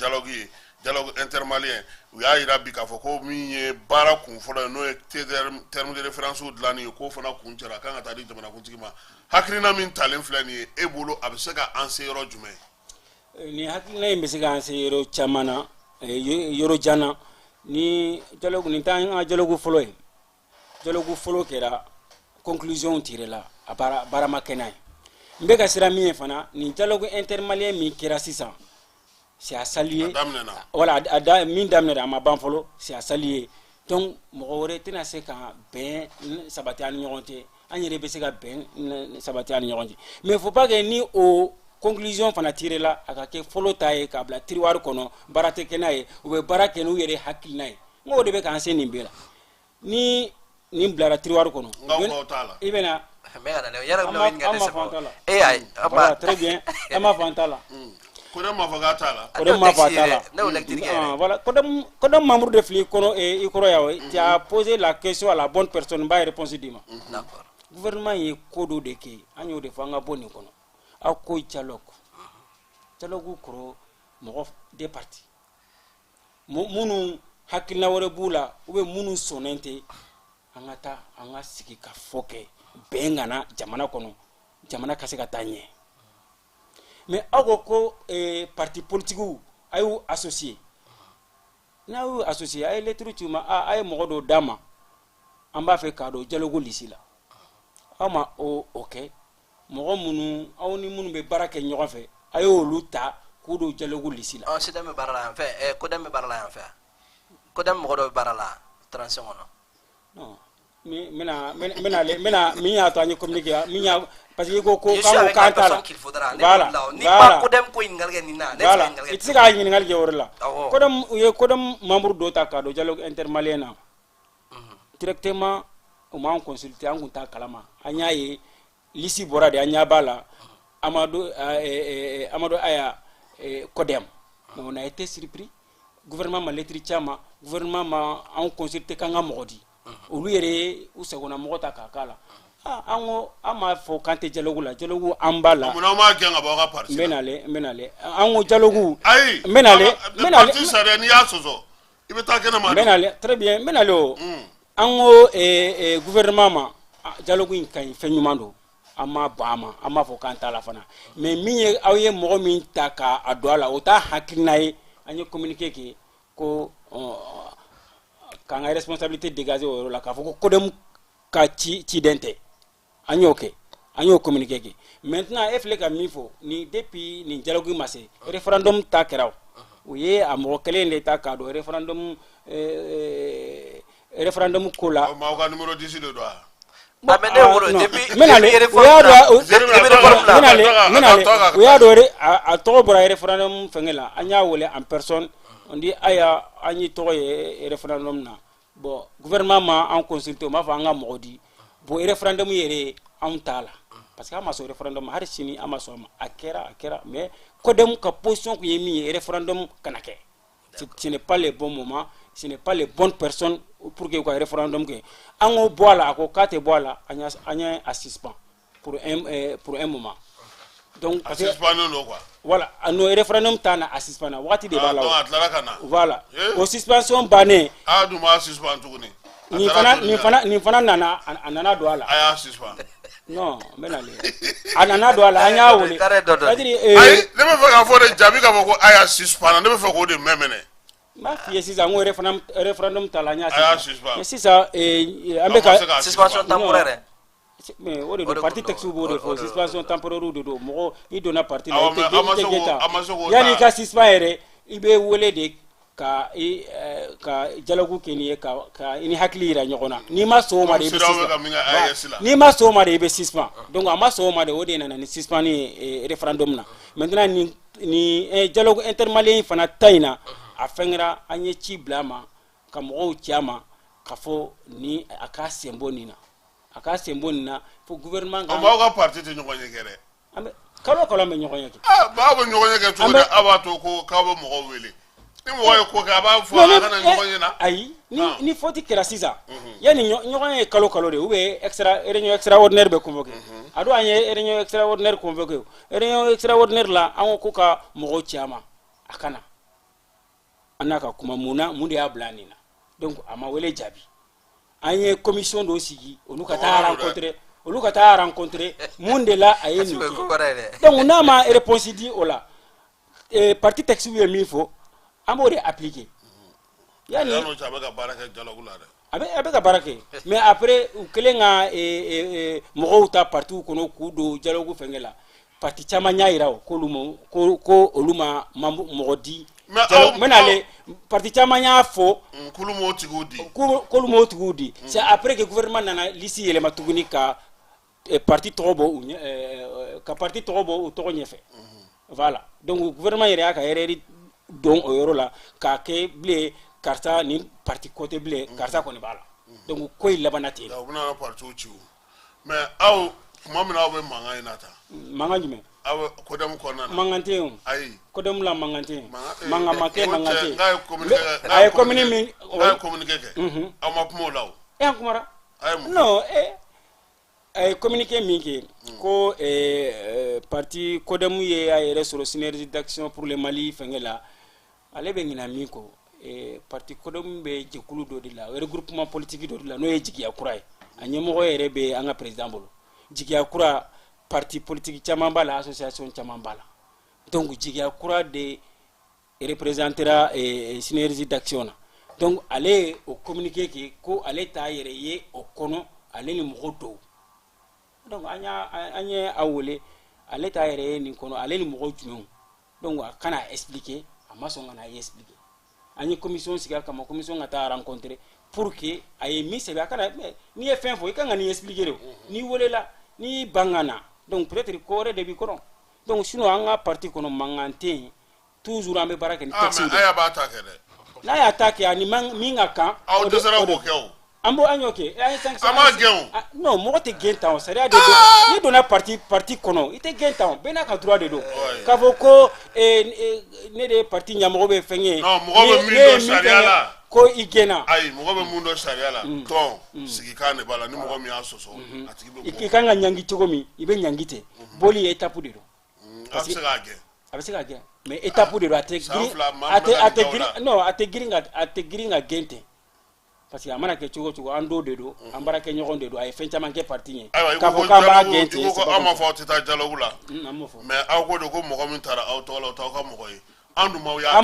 dialogue intermalien u ya ira bi ka foko mi ye bara kun folo no e terme de référence ou dlani ko fona kun jara kan ta di jamana kun tigima hakrina min talen flani e bolo absega ansero jume ni hakrina yimbe siga ansero chamana yoro jana ni dialogue ni tan dialogue folo kera conclusion tiré là a bara makenai mbega sira mi fana ni dialogue intermalien mi kera sisa c'est à saluer voilà min damne ma ban folo c'est à saluer donc mo wore tina se ka ben sabati an ñonté anyere be se ka ben sabati an ñonté mais faut pas que ni au conclusion fana tiré là aka ke folo taye ka bla tiroir kono barate kenaye ou be barake no yere hakilnaye ngo de be kan se nimbela ni blara tiroir kono ibena mega na yara no winga de sepo ay voilà très bien ama fantala kodem ma fagatala voilà kodem membre de fli kono e ikoro yawo tu as posé la question à la bonne personne ba réponse dima d'accord gouvernement yi kodo de ke anyo de fanga boni kono akoy chalogu koro mo des partis munu hakilna wore bula ube munu sonente anga siki ka foke bengana jamana kono jamana kaseka tanye mais ako parti politique ayu associé na ayu associé ay lettre tuma ay mogodo dama amba fe kado dialogue lisila ama ok mogo munu awni munu be barake nyofe ayo luta kudo dialogue lisila c'est dame barala en fait ko dame barala en fait ko dame mogodo barala transition non non mina mi ya to anyi communiquer mi ya parce que ko je suis avec la personne qu'il faudra voilà ni pas kodem ko ingalge ni na voilà it's ga yin ngalge worla kodem membre dota ka do dialogue intermalien na directement au moins consulter an kunta kalama anya ye lisi bora de anya bala Amadou Aya kodem on a été surpris gouvernement ma lettre chama gouvernement ma en consulter kanga modi olu yere usagona mogota kakala ango ama fo kante dialogue la dialogue ambala muna ma genga ba ka parti menale ango dialogue ay menale parti sare ni asozo ibe ta kana ma menale très bien menale o ango gouvernement ma dialogue in kan fenyumando ama bama ama fo kanta la fana mais mi awye mogo min ta ka adoala o ta hakinaye anyo communiquer ke ko quand la responsabilité dégagée au la kafoko kodem ka ci dente anyo communiquer ke maintenant efle ka mifo ni depuis ni dialogue massé référendum ta keraw oye amo kele le ta ka do référendum kola ma ko numéro 10 de droit amene woro depuis menale oya do a to bora référendum fengela anya wole en personne on dit aya anyi to ye référendum na bon gouvernement ma en consulté ma fa nga modi bo référendum yere en tala parce que ama so référendum har sini ama so akera mais kodem ka position ko yemi référendum kanake ce n'est pas le bon moment, ce n'est pas les bonnes personnes pour que le référendum que ango boala ko kate boala anya assistant pour un moment. Donc assistant non quoi. Voilà, no référendum tana assistant na wati de bala. Voilà. Yeah. Au suspension bané. Ah du ma suspend tuguni. Ni fana nana anana doala. Aya suspend. Non, menale. Anana doala anya wole. C'est-à-dire ay ne me fait ka fo de jabi ka ko aya suspend ne me fait ko de memene. Ma fille si ça un référendum talanya mais si ça avec suspension temporaire. Mais au parti texte de suspension temporaire de do mo i dona parti la yani ka suspendre ibe wole de ka dialogue keni ka ini haklira nyogona ni ma so ma de ni ma so ma de be suspend donc ama so ma de wode na ni suspend ni référendum na maintenant ni dialogue intermalien fana taina a fengra anye ci blama ka mo tiama ka fo ni aka sembonina fo gouvernement ga ma ga parti te nyoko nyekere ambe kalo me nyoko nyeke ba bo nyoko nyeke to da abato ko ka bo mo wele ni mo ko ka ba fo kana nyoko nyena ayi ni foti kera siza yani nyoko nyeke kalo de ube réunion extraordinaire be convoqué ado anye réunion extraordinaire convoqué réunion extraordinaire la an ko ka mo tiama akana anaka kuma munde ya blanina donc ama wele jabi anye commission do sigi oluka ta rencontrer munde la ayeni donc na ma réponse di ola parti texte wi mi fo amore appliquer yani no chaba ka baraka dialogue la abe ka barake mais après kelenga mo ta partout kono kudo dialogue fengela parti chama nyaira ko lumo ko oluma modi menale parti chama nya fo kulumo tigudi c'est après que gouvernement nana lisi ele matuguni ka parti tobo ka parti tobo to nyefe voilà donc gouvernement yere ka yere don oyoro la ka ke blé karta ni parti côté blé karta ko ni bala donc ko ilabanati da buna parti uchi mais aw mamina be manga inata manga jume aw kodam konna mangante ay kodam la mangante manga make mangante ay communiquer aw ma pumo law kumara non ay communiquer minke ko parti kodam ye ay sur synergie d'action pour le Mali fengela ale be ngina minko parti kodam be jekulu do dila regroupement politique do dila no ye jigiya kuray anyemo yere be anga président bolo jigiya kura parti politique chamambala association chamambala donc jigiya kura de représentera synergie d'action donc aller au communiquer qui ko aller ta yere ye o kono aller ni moto donc anya awole aller ta yere ni kono aller ni moto donc kana expliquer amaso ngana expliquer ani commission siga kama commission ngata rencontrer pour que ay mi se kana ni fin fo ikanga ni expliquer ni wolela ni bangana donc peut-être ko re de bi kono donc sinon an ka parti kono mangante toujours an be baraka ni taxi mais aya ba attaquer de na ya attaque ani minga kan aw de sera ko kew ambo anyoke ay 500 ama gen non mo te gen taw c'est à dire ni dona parti kono ite gen taw bena ka droit de do ka foko ne de parti nyamo be fenye non mo be mindo sharia la ko igena ay mo be mundo sharia la ton sigi kane bala ni mo mi asoso atigi be ikanga nyangi chogomi ibe nyangite boli étape de do absega gen absega gen mais étape de do ate gringa gente parce que amana ke chogo ando de do ambara ke nyogon de do ay fen chaman ke parti ni ka fo ka ba gente ko ama fo tita jalo wula mais aw ko do ko mo min tara aw to la taw ka mo koy andu maw ya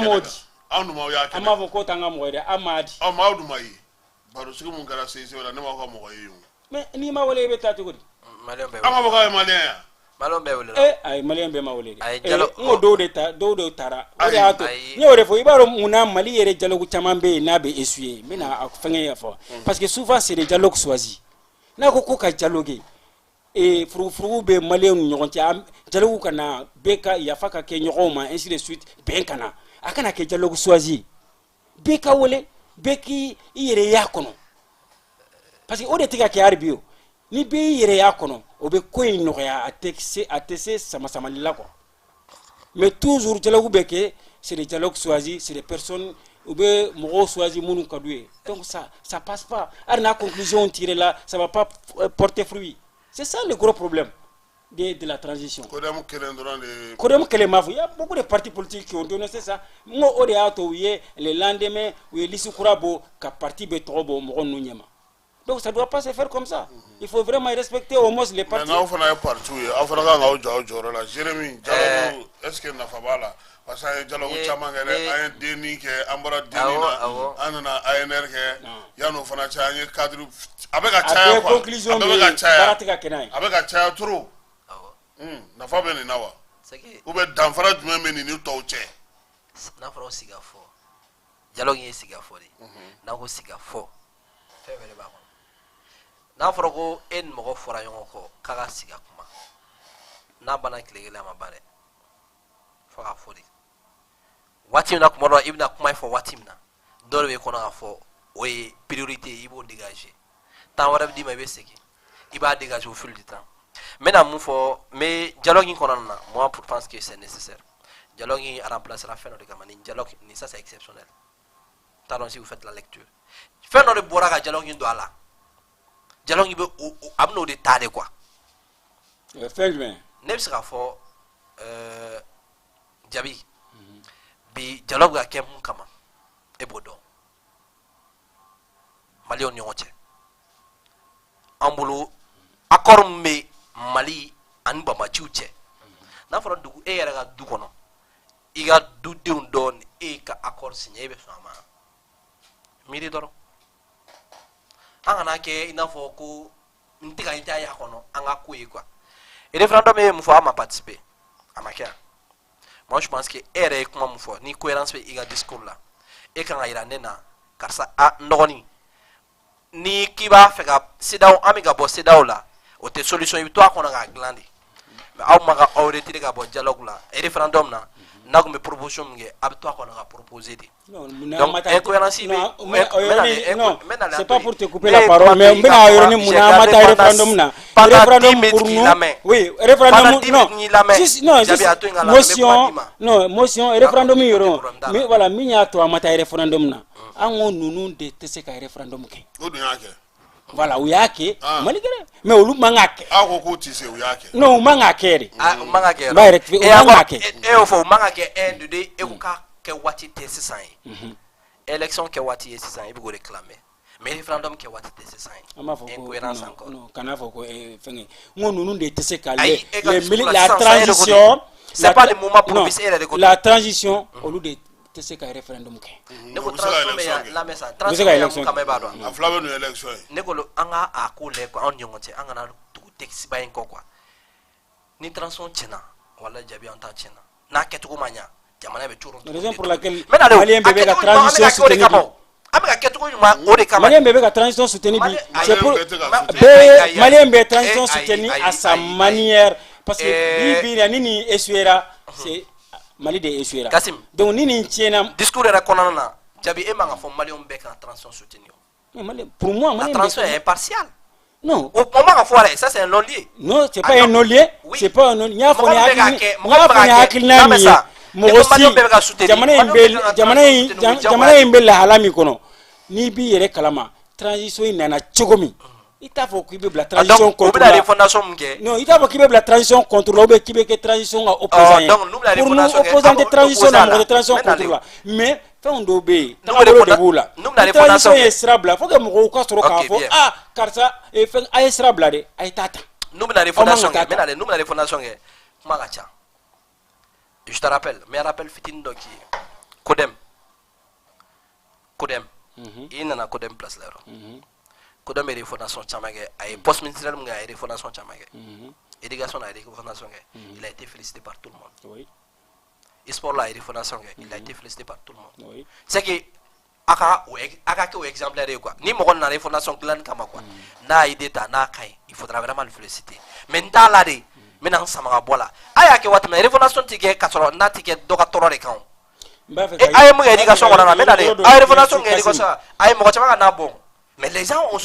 ke ama fo ko tanga mo de amadi amadu mai baro sigu mun gara sese wala ne ma ko mo koy mais ni ma wala be ta chogo di ama bo ka malien ya malon be wala ay malien be ma wala ay jalo ngo do de tara o de ato ni ore fo ibaro muna mali yere dialogue chaman be na be essuyer mena afenge ya fo parce que souvent c'est des dialogues choisis na ko ka dialogue et furu be malien nyon ti dialogue kana be ka ya faka ke nyon ma ainsi de suite ben kana akana ke dialogue choisis be ka wole be ki yere ya kono parce que o de tika ke arbio ni be yere ya kono o be ko inoya atese sama lila quoi mais toujours dialogue beke c'est des dialogues choisis c'est des personnes ou be mo choisi munu kadoué donc ça passe pas arna conclusion tirée là ça va pas porter fruit c'est ça le gros problème de la transition kodam kele mafu il y a beaucoup de partis politiques qui ont dénoncé ça mo o de auto ye le lendemain ou lisu kurabo ka parti be trobo mo nu nyama. Donc ça ne doit pas se faire comme ça. Il faut vraiment respecter au moins les partis. Mais nous faisons partout. Afin que nous Jérémy, est-ce que nous avons là parce que dialogue chamangere un déni que ambara déni na anana ANR que ya no fana chanye cadre avec a chaya quoi avec a chaya avec a chaya trop na fa bene nawa ou be danfara dum me ni to che na fara siga fo dialogue yi siga fo di na ko siga fo fevele ba na fara ko en mo fora yon ko kaga siga kuma na bana kilegela ma bare fara fo di watim na kuma ibna kuma fo watim na dole be kona fo oye priorité ibo dégager tant wara di ma be seki iba dégager au fil du temps maintenant mon fo mais dialogue in kona na moi pour pense que c'est nécessaire dialogue in remplacer la fin de gamani dialogue ni ça c'est exceptionnel pardon si vous faites la lecture fin de boraga dialogue in do ala dialogue ibe amno de tade quoi Feldman nebsira fo jabi bi dialogue ga kem kama e bodo mali on yoche ambulu accord me mali an bama ciuche na fara dugu e yara ga du kono iga du deun don e ka accord signé be fama miri doro anga ke ina fo ko ntiga ita ya kono anga ku e quoi et référendum e mu fo ama participer amaka. Moi je pense que est comment mon foi ni cohérence avec le discours là et quand il a nena car ça a noni ni qui va faire sidao amiga bo sidao là o te solution yi toi qu'on a glandi mais au maga au retirer ga bo dialogue là et référendum là na ko me proposition nge ab toi qu'on a proposé donc incohérence non c'est pas pour te couper la parole mais mbina yoroni muna mata référendum na référendum pour nous oui référendum non motion référendum yoro mais voilà minya to mata référendum na ango nunu de tese ka référendum ke voilà uyake maligere mais olu mangake ko tise uyake non mangake mangake et o fo mangake end de e ko ka ke wati tese sai élection ke wati tese sai bi go réclamer mais référendum ke wati tese sai incohérence encore non kana fo ko fengi ngo nunu de tese ka la transition c'est pas le moment propice la transition olu de tese ka référendum ke ne ko transformer la mesa transition ka me ba do a flava no élection ne ko anga a ko le ko on yongote anga na to taxi ba en ko quoi ni transition chena wala jabi on ta chena na ketu ko manya jamana be churu raison pour laquelle malien bébé la transition soutenue amega ketu ko ma o de kama malien bébé la transition soutenue c'est pour malien bébé transition soutenue à sa manière parce que bi ni essuera c'est Mali de essuera donc ni tiena discours era konana Jabi e manga fo Mali on bec en transition soutenue pour moi la transition est impartiale. Non. Au moment à foire, ça c'est un non-lieu. Non, c'est pas un non-lieu. C'est pas un non-lieu. Il y a jamana imbel la halami kono. Ni bi yere kalama. Transition nana chogomi. Ita fo kibe la transition contre la fondation mge. Non, ita fo kibe la transition contre la obe kibe que transition opposant. Pour nous opposant de transition na de transition contre la. Mais on doit be de bula transition esrabla faut que mo ko soro ka fo karsa e fen ay esrabla de ay tata nous na fondation mais nous na fondation magacha je te rappelle mais rappelle fitin doki kodem ina na kodem place là kodem e fondation chamage ay post ministériel mga ay fondation chamage éducation na fondation il a été félicité par tout le monde. Oui. Sport là, il a été félicité par tout le monde. Oui. C'est que aka ke exemplaire quoi. Ni mo na fondation clan kama quoi. Na idée ta na kai, il faudra vraiment le féliciter. Mais nda la de, maintenant ça m'a bola. Aya ke wat na fondation tike katoro na tike doka toro de kan. Ay mo éducation on a mais na de. Ay fondation ngeli ko ça. Ay mo chama na bon. Mais les gens ont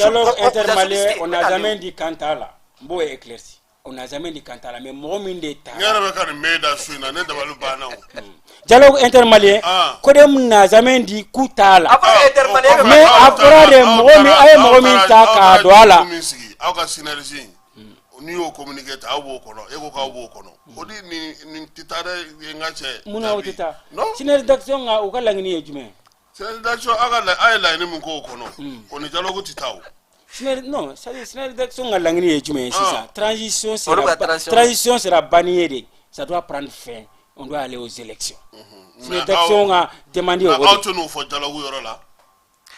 on n'a jamais dit Kantala. Bo éclairci. On n'a jamais dit Kantala, mais Mohamed d'État. Dialogue intermalien, Kodem n'a jamais dit Koutala. Mais après de Mohamed Taka Douala. Ni o communiquer ta wo kono e ko ka wo kono odi ni titare ngache muna o tita siner d'action nga o kala ngini ejume siner d'action aga la ay la ni mun ko kono on dialogue titaw non, c'est d'action à l'année et c'est ça. Transition sera bannie. Ça doit prendre fin. On doit aller aux élections. C'est d'action à demander au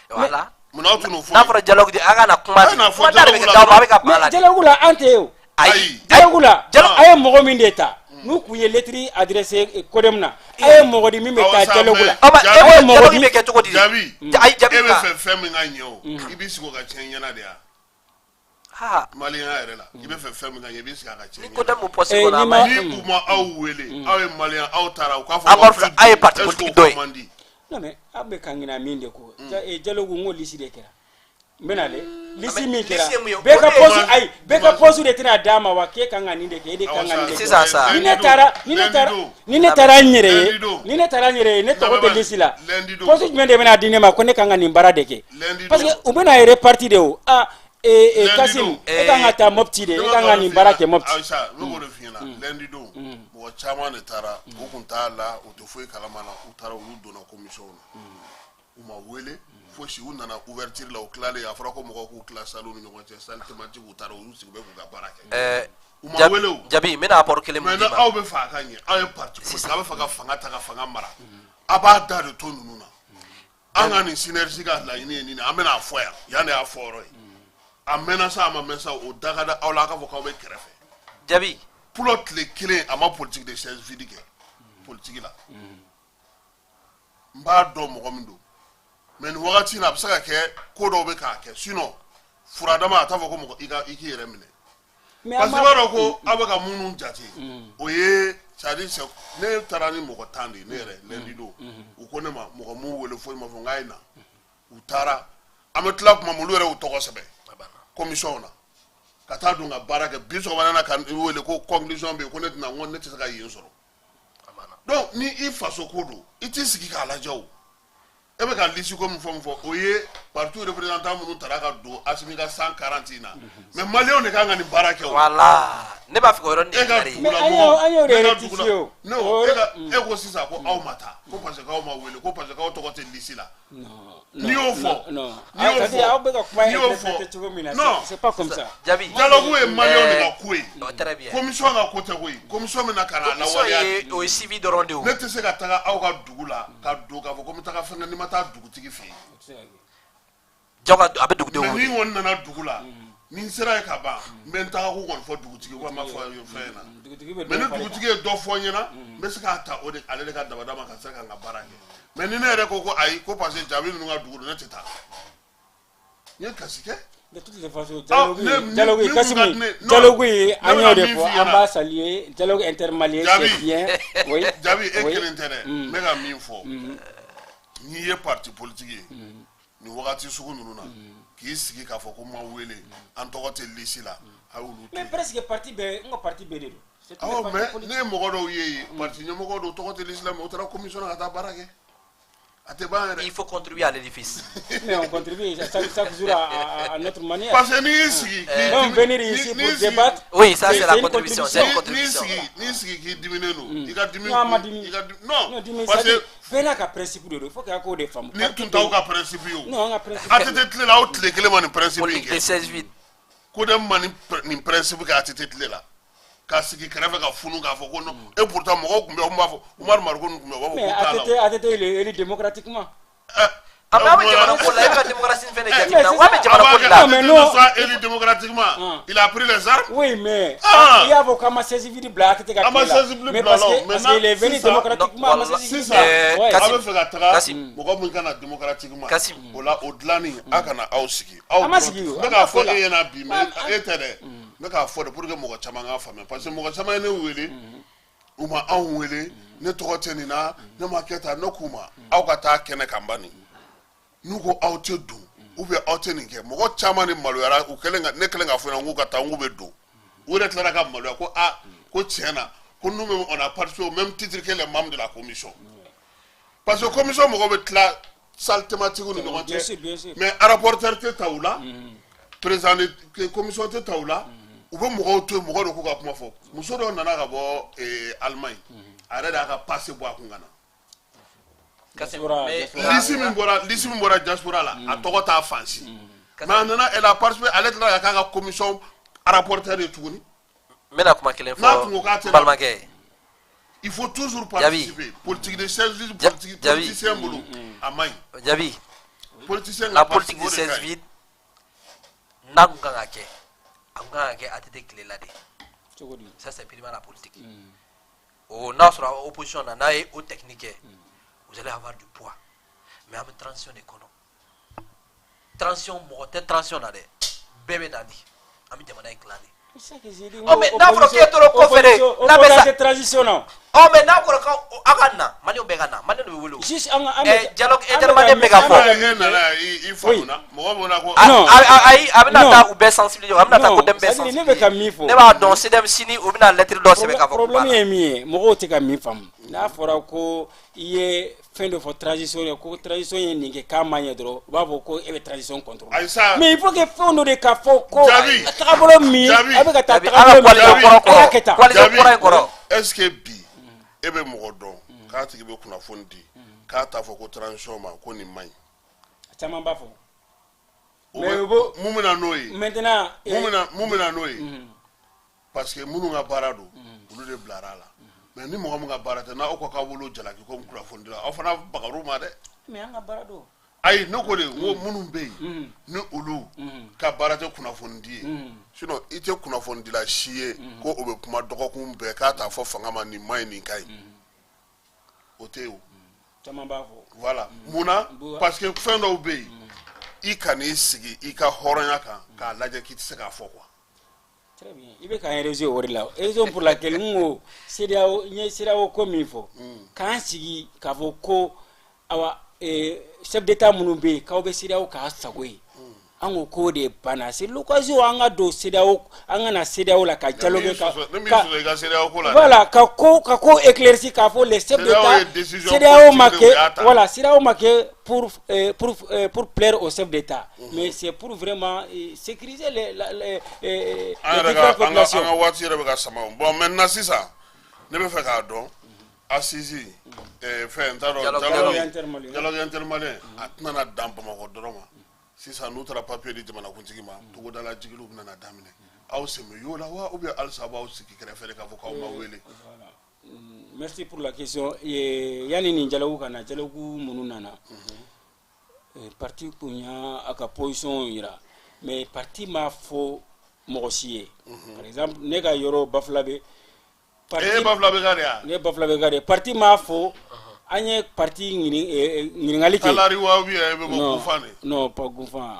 voilà. N'a dialogue de Agana Kuma. Dialogue là, Anteo. Dialogue là, aïe Mohamed d'État. Nous qui lettres adressées Kodemna. Aïe Mohamed Mimeta dialogue là. Aïe Mohamed Mimeta Jabi. Aïe Jabi. Femme ngagno. Ibisi ko gachenya na dia. Ah. Malien là. Il fait femme ngagno ibisi ka gachenya. Ni Kodem mo possible na ma. Ni kuma awele. Awe malien awtara ko fa. Encore aïe parti politique doy. Non mais abe kangina minde ko. Dialogue ngo lisi de kera. Menale lisi mi kera beka posu de tina dama wa ke kanga ninde ke de kanga ninde c'est ça ni ne tara nyere ne to de lisi la posu mende mena dine ma ko ne kanga ni bara de ke parce que u bena reparti de o Kasim e kanga ta mopti de e kanga ni bara ke mopti Aisha no go fina lendi do mo chama ne tara o kunta la o to foi kalamana o tara o do na commission o ma wele fo si on nana ouverture la o clale ya fara ko mo ko classe salon ni ngonche sal temati o tara o si be ko ga barake Jabi mena apport kele mo mais aw be fa kanye aw parti ko ka be fa ka fanga ta ka fanga mara aba da de to nuna anga ni synergie ga la ni amena afoya ya na aforo amena sa ma mesa o daga da aw la ka fo ka be krefe Jabi plot le clé à ma politique de chaise vide politique là mba do mo gomindo men wakati na absaka ke ko do be ka ke sinon furadama atavo ko mo iki yere mine parce que baro ko abaka munu jati oye chadi se ne tarani mo ko tandi ne re lendi do u ko ne ma mo ko mu wele fo ma fo ngaina utara ametla ko mo lure u to ko sebe commission na kata dunga baraka biso banana kan wele ko conclusion be ko ne na ngon ne tsaka yin soro donc ni il faso kodo iti siki ka la jaw ebe ka lisi comme fo oye partout représentant mu taraka do asimi ka 140 na mais malien ne ka ngani baraka voilà ne ba fi ko ron ni mais ayo rectifio no e ko sisa ko aw mata ko parce que aw ma wele ko parce que aw to ko te lisi la ni au fond non c'est pas comme ça Jabi dialogue e malien ne ka kué très bien commission na côté ko commission me na kana la wali o civi de rendez-vous ne te se ka taga aw ka dugula ka do ka fo ko mutaka fanga ni mata dugutigi fe jaga abe dugu de ni won na dugula ni sera ka ba men ta ko gon fo dugutigi ko ma fo yo fe na mais ne dugutigi do fo nyina me se ka ta o de ale de ka dabada ma ka se ka barake mais ni ne re ko ay ko parce que Jabi nu nga dugulu ne teta ni kasike De toutes les façons, dialogue agneau de fois, ambassadeur, dialogue intermalien, c'est bien. Oui. Jabi et quel intérêt? Mais la mine fort. Ni est parti politique. Nous wakati sugu nuna. Qui est k'a fɔ ko ma wele an tɔgɔ tɛ lisi la a y'olu to mais presque parti bɛɛ n ka parti bɛɛ de don. awɔ mais ne ye mɔgɔ dɔw ye parti ɲɛmɔgɔ dɔw tɔgɔ tɛ lisi la mais o taara commission na ka taa baara kɛ a tɛ ban yɛrɛ. Il faut contribuer à l'édifice. mais on contribue chaque jour à notre manière. parce que n'i y'i sigi donc venir ici pour débattre. Oui, ça c'est la contribution, c'est une contribution. n'i sigi k'i diminen don i ka dimi non ma dimi non parce que bɛɛ n'a ka principe de don il faut que a k'o de faamu. ni tun t'aw ka principe ye o non an ka principe. a tɛ tɛ tile la aw tile kelen ma nin principe in Politique kɛ de 16-8. ko de ma nin principe kɛ a tɛ tɛ tile la k'a sigi kɛrɛfɛ ka funu k'a fɔ ko non et pourtant mɔgɔw tun bɛ yen u b'a fɔ Umaru Mariko ninnu tun bɛ yen u b'a fɔ ko t'a la o. mais ATT il est élu démocratiquement. Ah mais avec jamana ko la, il va démocratie fɛnɛ jateminɛ wa bɛ jamana ko la. mais non soit élu démocratiquement il a pris les armes. oui mais il y a vos kama saisividi bila ATT ka tila mais parce que il est venu démocratiquement ma saisividi sisan a bɛ fɛ ka taga Kasim. mɔgɔ min kana démocratiquement Kasim. o la o dilanni a kana aw sigi aw a ma sigi o n bɛ k'a fɔ e ɲɛna bi mais e tɛ dɛ n bɛ k'a fɔ de pour que mɔgɔ caman k'a faamuya parce que mɔgɔ caman ye ne wele u ma anw wele ne tɔgɔ tɛ nin na ne ma kɛ tan ne k'u ma aw ka taa kɛnɛ kan bani n'u ko aw tɛ don ou bien aw tɛ nin kɛ mɔgɔ caman de maloyara u kɛlen ka ne kɛlen k'a fɔ ɲɛna k'u ka taa n k'u bɛ don u yɛrɛ tilara ka maloya ko ko tiɲɛ na ko nous même on a participé au même titre que les membres de la commission parce que commission mɔgɔw bɛ tila salle thématique ni ɲɔgɔn cɛ mais rapporteur tɛ ta u la président de commission tɛ ta u la u bɛ mɔgɔw to yen mɔgɔw de k'u ka kuma fɔ muso dɔ nana ka bɔ Allemagne a yɛrɛ de y'a ka passe bɔ a kun ka na. lisi min bɔra diaspora la a tɔgɔ t'a fansi mais a nana elle a participé ale tilala ka k'a ka commission rapporteur ye tuguni. n bɛna kuma kelen fɔ n balimakɛ. il faut toujours participer politique de 16 politicien bolo a man ɲi. Jabi politicien la politique de 16-8 n'a kun kan ka kɛ a kun kan ka kɛ ATT tile la de. ça c'est purement la politique. o n'a sɔrɔ opposition na n'a ye o technique kɛ vous allez avoir du poids mais an bɛ transition de kɔnɔ transition mɔgɔ tɛ transition na dɛ bɛɛ bɛ na di an bɛ jamana in dilan de. Oh mais n'a fɔra k'e tora kɔfɛ de n'a bɛ sa transition na. oh mais n'a fɔra k'aw ka na maliyɛnw bɛɛ ka na maliyɛnw de bɛ wele o. dialogue intermalien bɛ ka fɔ. e nana i faamuna mɔgɔ b'o la ko. ayi a bɛna taa u bɛɛ sensibiliser a bɛna taa ko dɛmɛ bɛɛ sensibiliser. ne bɛ ka min fɔ. ne b'a dɔn CDM sini u bɛna lettre dɔ sɛbɛn k'a fɔ ko problème ye min ye mɔgɔw tɛ ka min faamu n'a fɔra ko i ye fɛn dɔ fɔ transition ye ko transition ye nin kɛ k'a ma ɲɛ dɔrɔn u b'a fɔ ko e bɛ transition contrôler mais il faut que fɛn dɔ de ka fɔ ko tagabolo min a bɛ ka taa tagabolo min a y'a kɛ tan. Jabi est ce que bi e bɛ mɔgɔ dɔn k'a tigi bɛ kunnafoni di k'a t'a fɔ ko transition ma ko nin man ɲi. caman b'a fɔ. mun bɛna n'o ye. maintenant mun bɛna n'o ye parce que minnu ka baara don olu de bilara a la mais ni mɔgɔ min ka baara tɛ n'aw ko k'aw wolo jalaki ko kunnafoni dira aw fana bagar'u ma dɛ. mais an ka baara don. ayi ne ko de n ko minnu bɛ yen ni olu ka baara tɛ kunnafoni di ye sinon i tɛ kunnafoni dila si ye ko o bɛ kuma dɔgɔkun bɛɛ k'a t'a fɔ fanga ma nin ma ɲi nin ka ɲi o tɛ yen o. caman b'a fɔ. voilà munna parce que fɛn dɔw bɛ yen i kan'i sigi i ka hɔrɔnya kan k'a lajɛ k'i tɛ se k'a fɔ quoi. très bien i bɛ k'an réseau o de la raison pour laquelle n ko CEDEAO n ye CEDEAO ko min fɔ k'an sigi k'a fɔ ko awa chef d'état minnu bɛ yen k'aw bɛ CEDEAO k'a sago ye an ko k'o de banna c'est l'occasion an ka don CEDEAO an ka na CEDEAO la ka dialogue voilà ka ko éclairci k'a fɔ les chefs d'état CEDEAO ma kɛ voilà CEDEAO ma kɛ pour plaire aux chefs d'état mais c'est pour vraiment sécuriser les différentes populations. an ka waati yɛrɛ bɛ ka sama bon maintenant sisan ne bɛ fɛ k'a dɔn assise fɛn n t'a dɔn dialogue intermalien a tɛna na dan Bamakɔ dɔrɔn ma sisan n'u taara papier di jamanakuntigi ma togodala jigiliw bɛna daminɛ aw sen bɛ y'o la wa ou bien halisa b'aw sigi kɛrɛfɛ de k'a fɔ k'aw ma wele. merci pour la question yanni nin dialogue ka na dialogue minnu nana parti kun y'a ka position yira mais parti m'a fɔ mɔgɔ si ye par exemple ne ka yɔrɔ Bafulabe. Bafulabe ka de ya. ne Bafulabe ka de parti m'a fɔ anye parti ngali ke Talari wa wi e be ko fane. Non, pas Goufan.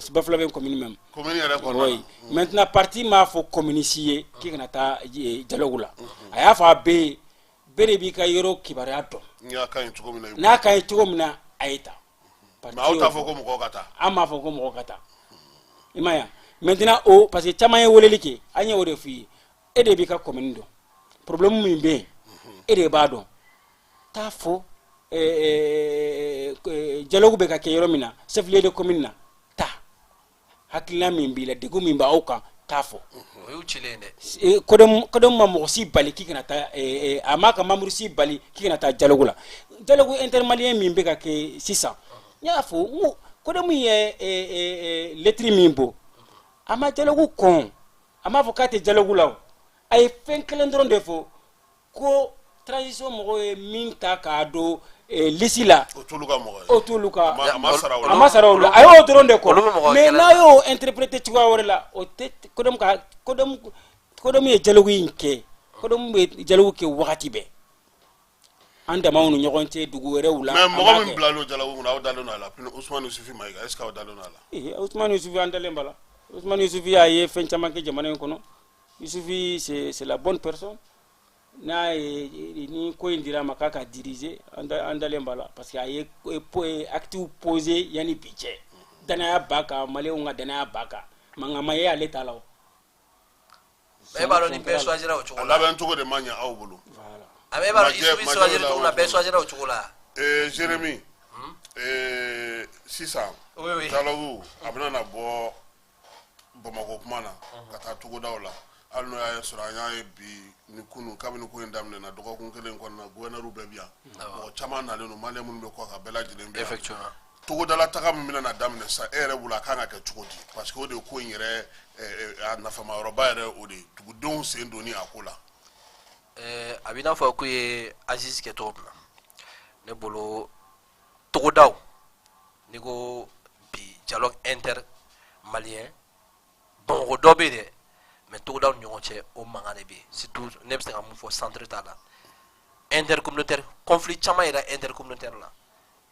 C'est pas Flavien commune même. Commune yɛrɛ kɔnɔna Oui. Maintenant parti m'a fo communiquer ki kana ta dialogue la. A y'a fa be de bi ka yoro kibaruya dɔn. N'a ka ɲi cogo min na. N'a ka ɲi cogo min na a ye ta. Mais aw t'a fɔ ko mɔgɔw ka taa. An m'a fɔ ko mɔgɔ ka taa. I ma ye maintenant o parce que caman ye weleli kɛ an ye o de f'i ye e de b'i ka commune dɔn problème min bɛ yen e de b'a dɔn t'a fɔ dialogue bɛ ka kɛ yɔrɔ min na chef lieu de commune na taa hakilina min b'i la degun min b'aw kan t'a fɔ o y'u cilen dɛ kodɔn ma mɔgɔ si bali k'i kana taa a m'a ka membre si bali k'i kana taa dialogue la dialogue intermalien min bɛ ka kɛ sisan n y'a fɔ n ko kodɔn min ye lettre min bɔ a ma dialogue kɔn a m'a fɔ k'a tɛ dialogue la o a ye fɛn kelen dɔrɔn de fɔ ko transition mɔgɔw ye min ta k'a don lisi la o t'olu ka mɔgɔ ye o t'olu ka a ma sara o la a ma sara o la a y'o dɔrɔn de kɔ mais n'a y'o interpréter cogoya wɛrɛ la o tɛ kodɔn ye dialogue in kɛ kodɔn bɛ dialogue kɛ wagati bɛɛ an damaw ni ɲɔgɔn cɛ dugu wɛrɛw la mais mɔgɔ min bilal'o dialogue kunna aw dalen don a la Ousmane Youssoufi Mayiga est ce que aw dalen don a la Ousmane Youssoufi an dalen b'a la Ousmane Youssoufi a ye fɛn caman kɛ jamana in kɔnɔ Youssoufi c'est la bonne personne n'a ye ni ko in dira ma k'a ka diriger an dalen b'a la parce que a ye acte posé yanni bi cɛ danaya b'a kan maliyɛnw ka danaya b'a kan mankan ye ale t'a la o e b'a dɔn ni bɛɛ choisira o cogo la a labɛn cogo de ma ɲɛ aw bolo a bɛ e b'a dɔn Youssoufi choisir cogo la bɛɛ choisira o cogo la Jérémy sisan dialogue a bɛna na bɔ Bamakɔ kuma na ka taa togodaw la hali n'o y'a sɔrɔ an y'a ye bi ni kunu kabini ko in daminɛna dɔgɔkun kelen kɔnɔna gouverneur bɛɛ bi yan mɔgɔ caman nalen don maliyɛn minnu bɛ kɔ ka bɛɛ lajɛlen bɛ yan togodala taga min bɛna na daminɛ sa e yɛrɛ bolo a kan ka kɛ cogo di parce que o de ye ko in yɛrɛ a nafamayɔrɔba yɛrɛ o de ye dugudenw sen donni a ko la a b'i n'a fɔ ko ye Aziz kɛ cogo min na ne bolo togodaw ni ko bi dialogue inter malien Bamakɔ dɔ bɛ yen dɛ mais togodaw ni ɲɔgɔn cɛ o mankan de bɛ yen surtout ne bɛ se ka mun fɔ centre ta la intercommunautaire conflit caman yɛrɛ intercommunautaire la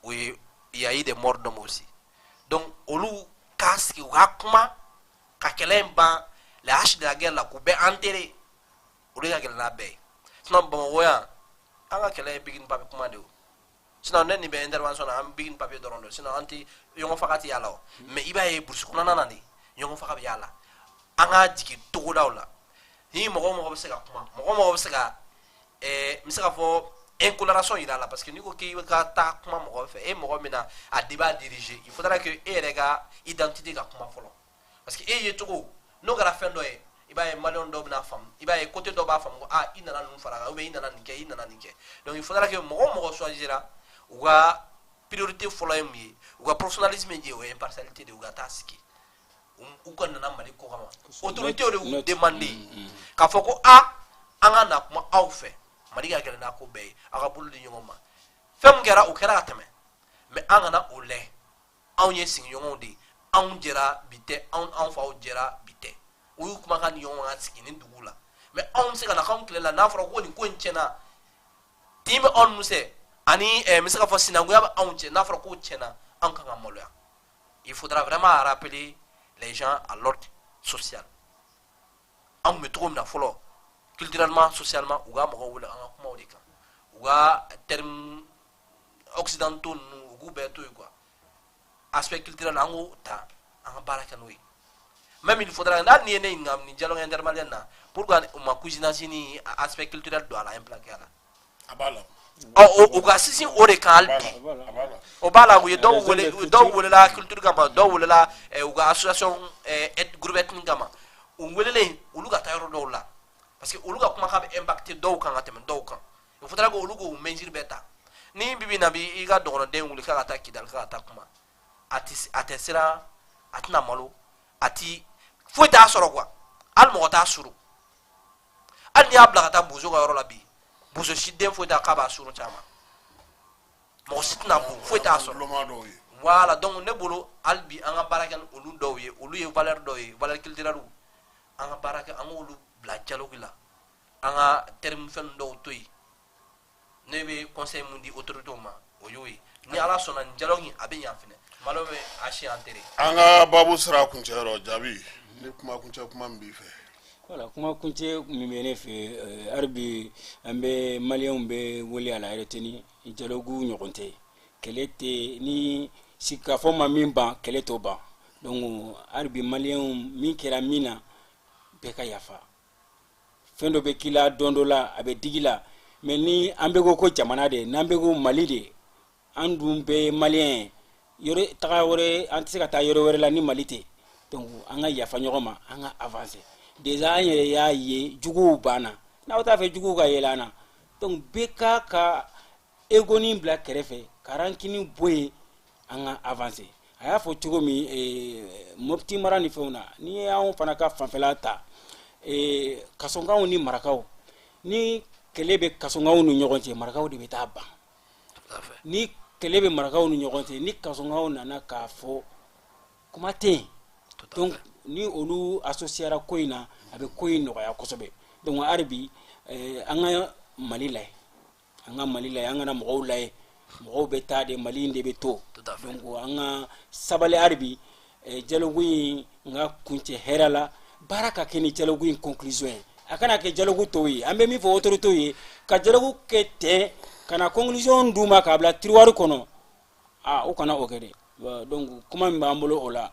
o ye il y a eu des morts d'hommes aussi donc olu k'a sigi u ka kuma ka kɛlɛ in ban les haches de la guerre la k'u bɛɛ enterrer olu ka gɛlɛn n'a bɛɛ ye sinon Bamakɔ yan an ka kɛlɛ ye bigini papier kuma de o sinon ne nin bɛ intervention na an bigini papier dɔrɔn de sinon an tɛ ɲɔgɔn faga tɛ y'a la o mais i b'a ye burusi kɔnɔna na de ɲɔgɔn faga bɛ y'a la an ka jigin togodaw la ni mɔgɔ o mɔgɔ bɛ se ka kuma mɔgɔ o mɔgɔ bɛ se ka n bɛ se ka fɔ incoloration yira la parce que n'i ko k'i bɛ ka taa kuma mɔgɔ fɛ e mɔgɔ min na a débat diriger il faudra que e yɛrɛ ka identité ka kuma fɔlɔ parce que e ye cogo n'o kɛra fɛn dɔ ye i b'a ye maliyɛn dɔw bɛna faamu i b'a ye côté dɔw b'a faamu ko i nana ninnu fara kan ou bien i nana nin kɛ i nana nin kɛ donc il faudra que mɔgɔ o mɔgɔ choisira u ka priorité fɔlɔ ye mun ye u ka professionnalisme ye o ye impartialité de u ka taa sigi u ka nana Mali ko kama autorité de y'u demander k'a fɔ ko an ka na kuma aw fɛ Mali ka gɛlɛn n'a ko bɛɛ ye a ka bolo di ɲɔgɔn ma fɛn min kɛra o kɛra ka tɛmɛ mais an kana o lɛ anw ye sigiɲɔgɔnw de ye anw jɛra bi tɛ anw faw jɛra bi tɛ u y'u kumakan di ɲɔgɔn ka sigi nin dugu la mais anw bɛ se ka na k'anw tile la n'a fɔra ko nin ko in tiɲɛna tin bɛ anw fɛ ani n bɛ se ka fɔ sinankunya bɛ anw cɛ n'a fɔra k'o tiɲɛna anw kan ka maloya il faudra vraiment rappeler les gens à l'ordre social anw bɛ cogo min na fɔlɔ culturellement socialement u ka mɔgɔw wele an ka kumaw de kan u ka termes occidentaux ninnu u k'u bɛɛ to yen quoi aspect culturel an k'o ta an ka baara kɛ n'o ye même il faudra n'a ni ye ne ɲininka nin dialogue intermalien na pourquoi u ma cousinage ni aspect culturel don a la impliqué a la a b'a la u ka sinsin o de kan hali bi o b'a la u ye dɔw welela culture kama dɔw welela u ka association groupe ethnique kama u welelen olu ka taa yɔrɔ dɔw la parce que olu ka kumakan bɛ impacté dɔw kan ka tɛmɛ dɔw kan il faudra que olu k'u mesure bɛɛ ta ni bibi na bi i ka dɔgɔnɔden wuli k'a ka taa Kidali k'a ka taa kuma a tɛ siran a tɛna malo a ti foyi t'a sɔrɔ quoi hali mɔgɔ t'a suru hali n'i y'a bila ka taa bozo ka yɔrɔ la bi bozo si den foyi t'a k'a b'a suru caman mɔgɔ si tɛna bon foyi t'a sɔrɔ voilà donc ne bolo hali bi an ka baara kɛ olu dɔw ye olu ye valeur dɔw ye valeur culturelle an ka baara kɛ an k'olu bila dialogue la an ka terme fɛn dɔw to yen ne be conseil mun di autorité ma o yoyi ni ala sona dialogue abi nya fene malo be ashi antere anga babu sara kunce ro jabi ni kuma kunce kuma mbi fe voilà kuma kunce mimene fe arbi ambe malien be woli ala reteni dialogue nyokonte kelete ni sika fo ma mimba keleto ba donc arbi malien mi kera mina be ka yafa fendo be kila dondola abe digila mais ni ambego ko jamana de nambego mali de andum be malien yore taga wore anti ka ta yore wore la ni malite donc anga yafa nyogoma anga avancer déjà yere ya ye jugu bana na wata fe jugu ga yelana donc beka ka egoni bla kerefe karankini boye anga avancer aya fo tugo mi mopti marani feuna ni ya on fana ka fanfelata kasongaw ni marakaw ni kelebe kasongaw nu nyogonte marakaw de beta ba ni kelebe marakaw nu nyogonte ni kasongaw nana ka fo kuma te donc ni olu associera koina abe koin no ya kosobe donc arbi anga malila anga na mo lay mo beta de mali de beto donc anga sabale arbi jalogui nga kunche herala baraka keni jalogui conclusion akana ke jalogui toyi ambe mi fo autorité yi ka jalogui kete kana conclusion duma ka bla tiroir kono o kana okede donc comment mbambolo ola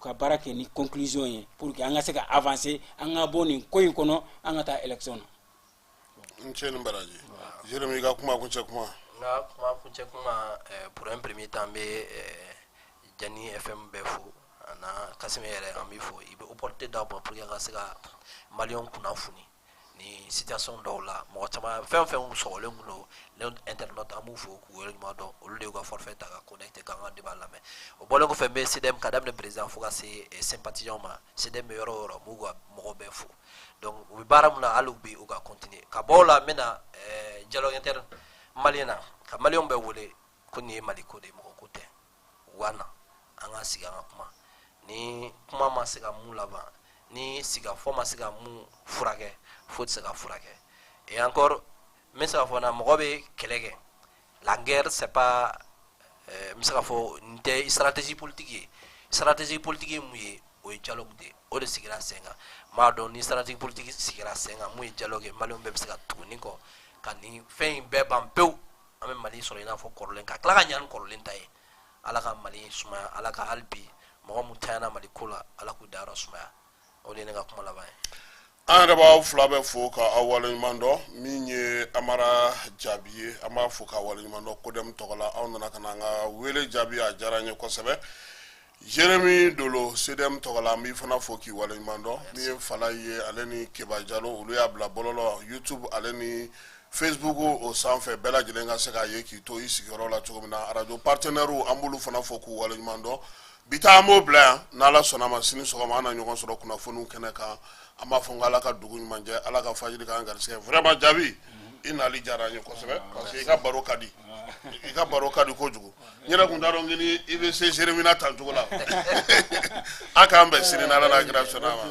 ka baraka ni conclusion yi pour que anga se ka avancer anga boni koyi kono anga ta élection nchen baraji jeremy ga kuma kunche kuma na kunche kuma pour un premier temps be Jani FM befo na kasimere amifo ibe opportunité d'abord pour que ga malion kuna funi ni situation dola mo tama fem so le ngulo le internet amufo ku wele ma do o le go forfait ta connecter ka ngade bala me o bolo ko fembe sidem kadam le président fuga c'est sympathisant ma sidem yoro mo go befo donc we baram na alubi o ga continuer ka bola mena dialogue interne maliena ka malion be wole kuni maliko de mo ko te wana anga siga kuma ni kuma ma siga mu lava ni siga forma siga mu furake faut siga furake et encore mais ça fona mogobe kelege la guerre c'est pas misaka fo nte stratégie politique mu o dialogue de o de sigira senga ma don ni stratégie politique sigira senga mu dialogue malum be siga tuni ko kan ni fin be bampeu ame mali so ina fo korlen ka kla nyan korlen tay ala ka mali suma ala ka albi mo mutana mali kula ala ku daro suma o le nga kuma la bay an da ba flabe fo ka awalin mando minye amara jabiye ama fo ka awalin mando ko dem togola on na kana nga wele jabiya jaranye ko sebe Jeremy Dolo sedem togola mi fana fo ki walin mando mi fala ye aleni keba jalo ulu ya bla bololo YouTube aleni Facebook o sanfɛ bɛɛ lajɛlen ka se ka ye k'i to i sigiyɔrɔ la cogo min na radio partenaire an b'olu fana fɔ k'u waleɲuman dɔn bi ta an b'o bila yan n'ala sɔnna ma sini sɔgɔma an na ɲɔgɔn sɔrɔ kunnafoniw kɛnɛ kan an b'a fɔ n ko ala ka dugu ɲuman jɛ ala ka fajiri k'an garisɛgɛ vraiment jaabi i nali diyara n ye kosɛbɛ parce que i ka baro ka di kojugu n yɛrɛ kun t'a dɔn k'i ni i bɛ se Jeremina tan cogo la a k'an bɛn sini n'ala n'a kira sɔnna ma